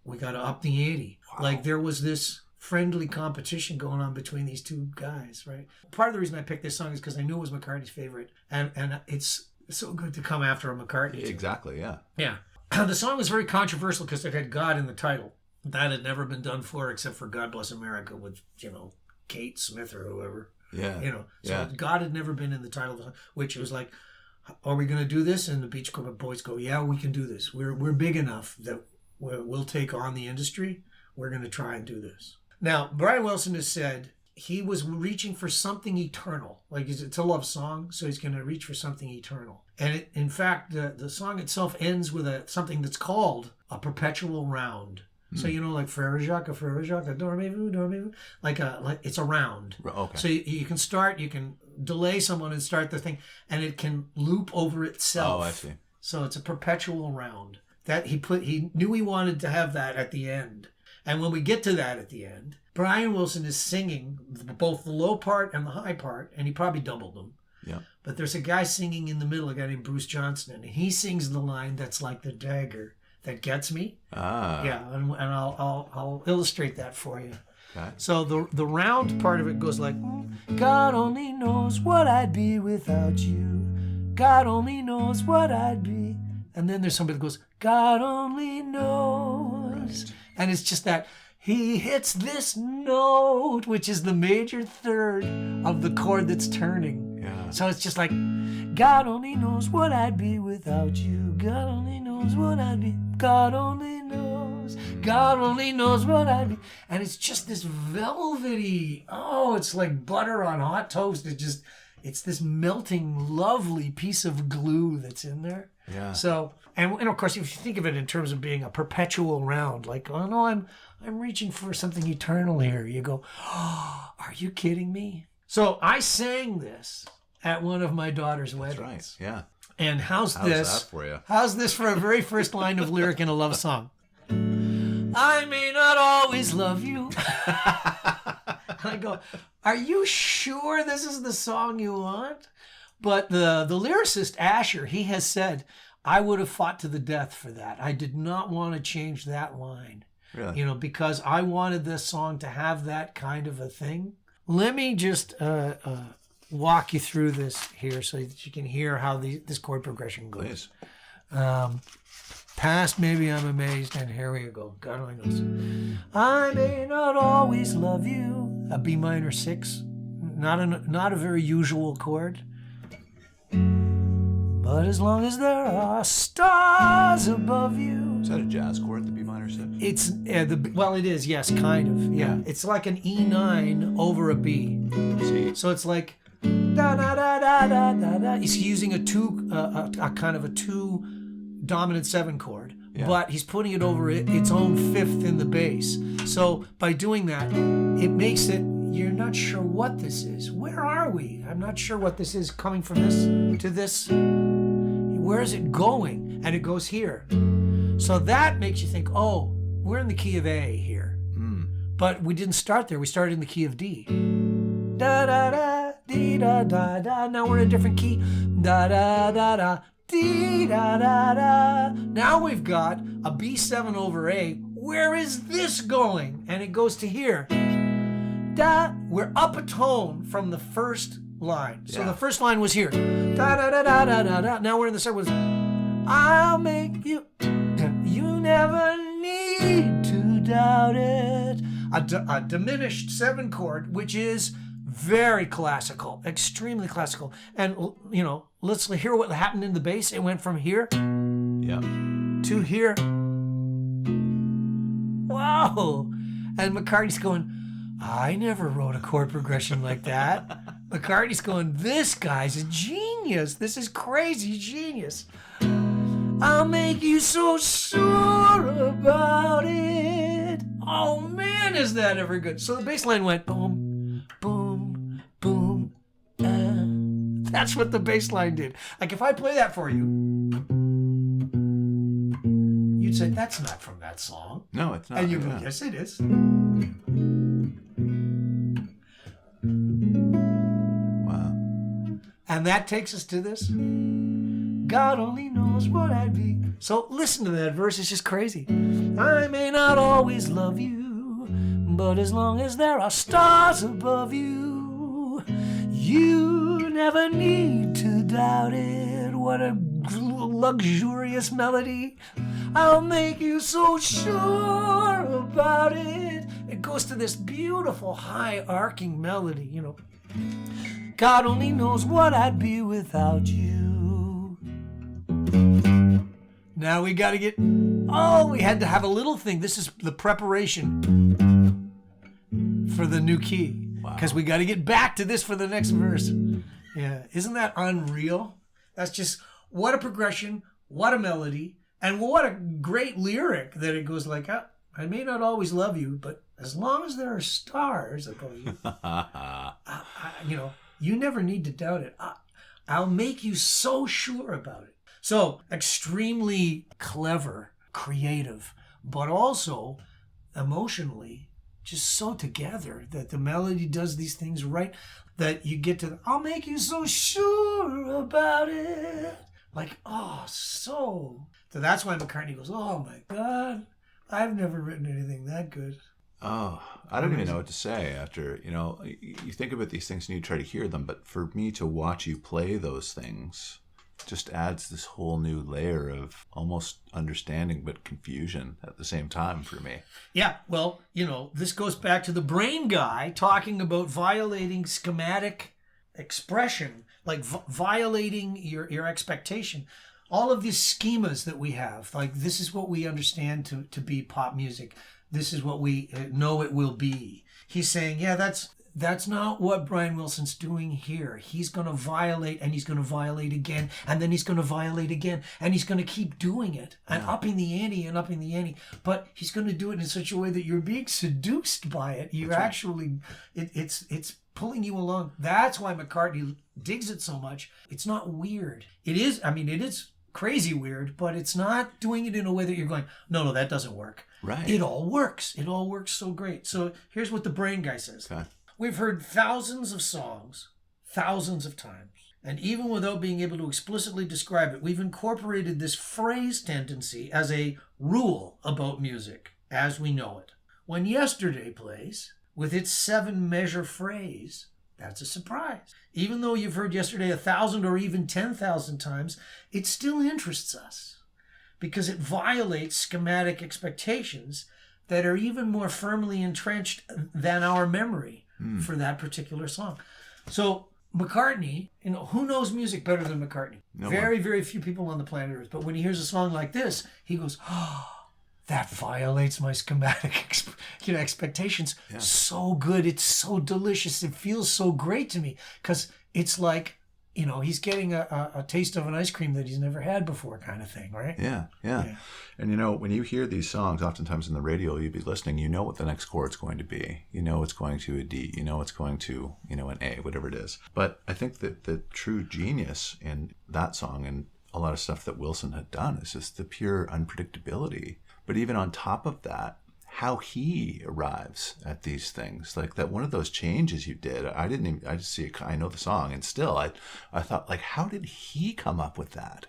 up the ante. Wow. Like there was this friendly competition going on between these two guys, right? Part of the reason I picked this song is because I knew it was McCartney's favorite, and it's so good to come after a McCartney. Exactly, yeah. Yeah. The song was very controversial because it had God in the title. That had never been done for except for God Bless America with, Kate Smith or whoever. Yeah. So God had never been in the title of the song, which was like, are we going to do this? And the Beach Boys go, yeah, we can do this. We're big enough that we'll take on the industry. We're going to try and do this. Now, Brian Wilson has said he was reaching for something eternal. Like it's a love song, so he's going to reach for something eternal. And in fact, the song itself ends with something that's called a perpetual round. So like Frere Jacques, dormez-vous, like it's a round. Okay. So you can delay someone and start the thing, and it can loop over itself. Oh, I see. So it's a perpetual round that he knew he wanted to have that at the end. And when we get to that at the end, Brian Wilson is singing both the low part and the high part, and he probably doubled them. Yeah. But there's a guy singing in the middle, a guy named Bruce Johnston, and he sings the line that's like the dagger that gets me. Yeah, and I'll illustrate that for you. Okay. So the round part of it goes like, God only knows what I'd be without you. God only knows what I'd be. And then there's somebody that goes, God only knows. Right. And it's just that he hits this note, which is the major third of the chord that's turning. Yeah. So it's just like, God only knows what I'd be without you. God only knows what I'd be. God only knows. God only knows what I'd be. And it's just this velvety, it's like butter on hot toast. It's this melting, lovely piece of glue that's in there. Yeah. So, and of course, if you think of it in terms of being a perpetual round, like, oh no, I'm reaching for something eternal here. You go, are you kidding me? So I sang this at one of my daughter's weddings. That's right. Yeah. And how's this? That for you? How's this for a very first line of lyric in a love song? I may not always love you. I go, are you sure this is the song you want? But the lyricist, Asher, he has said, I would have fought to the death for that. I did not want to change that line. Really? Because I wanted this song to have that kind of a thing. Let me just walk you through this here so that you can hear how this chord progression goes. Please. Past maybe I'm amazed, and here we go. God only knows. I may not always love you. A B minor 6. Not a very usual chord. But as long as there are stars above you. Is that a jazz chord, the B minor 6? It's, it is, yes, kind of. Yeah. It's like an E9 over a B. See? So it's like, da da da da da da da. He's using a kind of a 2 dominant 7 chord, but he's putting it over its own 5th in the bass. So by doing that, it makes it, you're not sure what this is. Where are we? I'm not sure what this is, coming from this to this. Where is it going? And it goes here. So that makes you think, oh, we're in the key of A here. But we didn't start there. We started in the key of D. Da da da, dee da da da. Now we're in a different key. Da da da da, dee da da da. Now we've got a B7 over A. Where is this going? And it goes to here. Da. We're up a tone from the first line. So the first line was here. Da da da da da da da. Now we're in the second one. I'll make you. You never need to doubt it. A diminished 7 chord, which is very classical, extremely classical. And, let's hear what happened in the bass. It went from here to here. Wow. And McCartney's going, I never wrote a chord progression like that. McCartney's going, this guy's a genius. This is crazy genius. I'll make you so sure about it. Oh man, is that ever good? So the bass line went boom, boom, boom. That's what the bass line did. Like if I play that for you, you'd say, that's not from that song. No, it's not. And you go, yes, it is. Wow. And that takes us to this. God only knows what I'd be. So listen to that verse. It's just crazy. I may not always love you, but as long as there are stars above you, you never need to doubt it. What a luxurious melody. I'll make you so sure about it. It goes to this beautiful high arcing melody, you know. God only knows what I'd be without you. Now we got to get, we had to have a little thing. This is the preparation for the new key. Because we got to get back to this for the next verse. Yeah, isn't that unreal? That's just, what a progression, what a melody, and what a great lyric that it goes like, I may not always love you, but as long as there are stars above you, you know, you never need to doubt it. I'll make you so sure about it. So extremely clever, creative, but also emotionally just so together that the melody does these things right, that you get to, I'll make you so sure about it. Like, so that's why McCartney goes, oh my God, I've never written anything that good. Oh, I don't even know what to say after, you know, you think about these things and you try to hear them, but for me to watch you play those things just adds this whole new layer of almost understanding but confusion at the same time for me. Yeah, well, you know, this goes back to the brain guy talking about violating schematic expression, like violating your expectation. All of these schemas that we have, like this is what we understand to be pop music. This is what we know it will be. He's saying, yeah, that's not what Brian Wilson's doing here. He's going to violate, and he's going to violate again, and then he's going to violate again, and he's going to keep doing it and upping the ante and upping the ante. But he's going to do it in such a way that you're being seduced by it. You're actually, it's pulling you along. That's why McCartney digs it so much. It's not weird. It is crazy weird, but it's not doing it in a way that you're going, no, that doesn't work. Right. It all works. It all works so great. So here's what the brain guy says. Okay. We've heard thousands of songs, thousands of times. And even without being able to explicitly describe it, we've incorporated this phrase tendency as a rule about music as we know it. When Yesterday plays, with its 7-measure phrase, that's a surprise. Even though you've heard Yesterday 1,000 or even 10,000 times, it still interests us because it violates schematic expectations that are even more firmly entrenched than our memory for that particular song. So McCartney, you know, who knows music better than McCartney? Very few people on the planet Earth. But when he hears a song like this, he goes, that violates my schematic expectations. Yeah. So good. It's so delicious. It feels so great to me because it's like, you know, he's getting a taste of an ice cream that he's never had before kind of thing, right? Yeah. And, you know, when you hear these songs, oftentimes in the radio, you'd be listening, you know what the next chord's going to be. You know it's going to a D. You know it's going to, you know, an A, whatever it is. But I think that the true genius in that song and a lot of stuff that Wilson had done is just the pure unpredictability. But even on top of that, how he arrives at these things, like that one of those changes you did, I just see I know the song, and still I thought, like, how did he come up with that?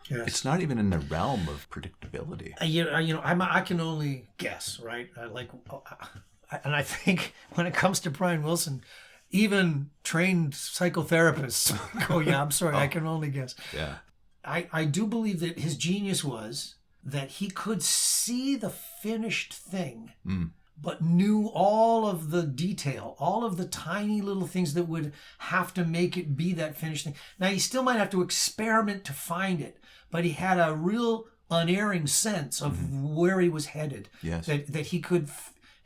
Yes. It's not even in the realm of predictability. I can only guess, right? And I think when it comes to Brian Wilson, even trained psychotherapists go, yeah, I'm sorry, I can only guess. Yeah. I do believe that his genius was that he could see the finished thing, but knew all of the detail, all of the tiny little things that would have to make it be that finished thing. Now, he still might have to experiment to find it, but he had a real unerring sense of where he was headed. Yes. That he could,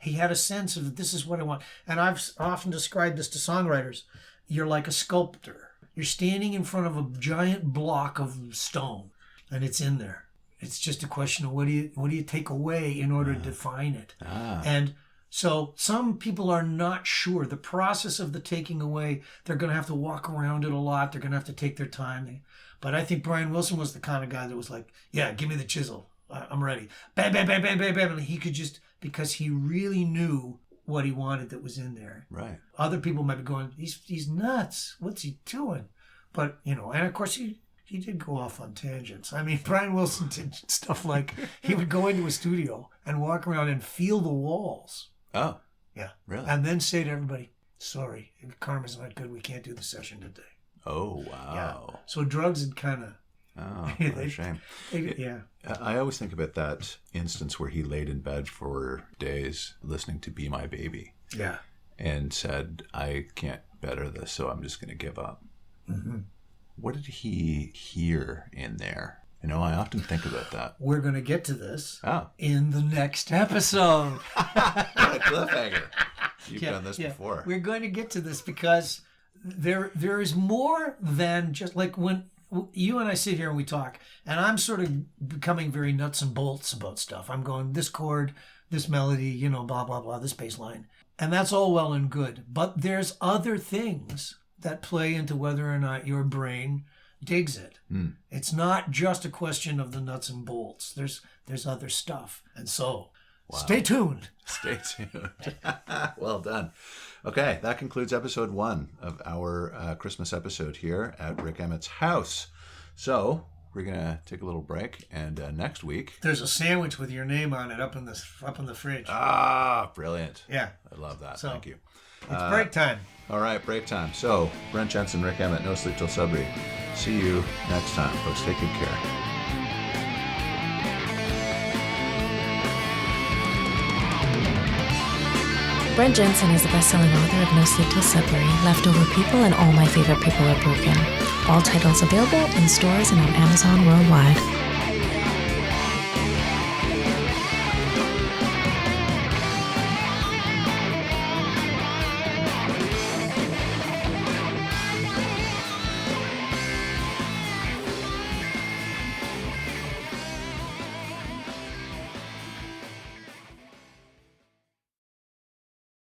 He had a sense of this is what I want. And I've often described this to songwriters. You're like a sculptor. You're standing in front of a giant block of stone, and it's in there. It's just a question of what do you take away in order to define it. And so some people are not sure. The process of the taking away, they're going to have to walk around it a lot. They're going to have to take their time. But I think Brian Wilson was the kind of guy that was like, yeah, give me the chisel. I'm ready. Bam, bam, bam, bam, bam, bam. And he could just, because he really knew what he wanted that was in there. Right. Other people might be going, he's nuts. What's he doing? But, and of course he did go off on tangents. I mean, Brian Wilson did stuff like he would go into a studio and walk around and feel the walls. Oh. Yeah. Really? And then say to everybody, sorry, karma's not good. We can't do the session today. Oh, wow. Yeah. So drugs had kind of... Oh, what a shame. Yeah. I always think about that instance where he laid in bed for days listening to Be My Baby. Yeah. And said, I can't better this, so I'm just going to give up. Mm-hmm. What did he hear in there? I often think about that. We're going to get to this Oh. in the next episode. What a cliffhanger. You've done this before. We're going to get to this because there is more than just like when you and I sit here and we talk, and I'm sort of becoming very nuts and bolts about stuff. I'm going, this chord, this melody, blah, blah, blah, this bass line. And that's all well and good. But there's other things that play into whether or not your brain digs it. It's not just a question of the nuts and bolts. There's other stuff. And so, Stay tuned. Stay tuned. Well done. Okay, that concludes episode 1 of our Christmas episode here at Rick Emmett's house. So we're gonna take a little break, and next week there's a sandwich with your name on it up in the fridge. Ah, brilliant! Yeah, I love that. So, thank you. It's break time. All right, break time. So Brent Jensen, Rick Emmett, No Sleep Till Sudbury. See you next time, folks. Take good care. Brent Jensen is the best-selling author of No Sleep Till Sudbury, Leftover People, and All My Favorite People Are Broken. All titles available in stores and on Amazon worldwide.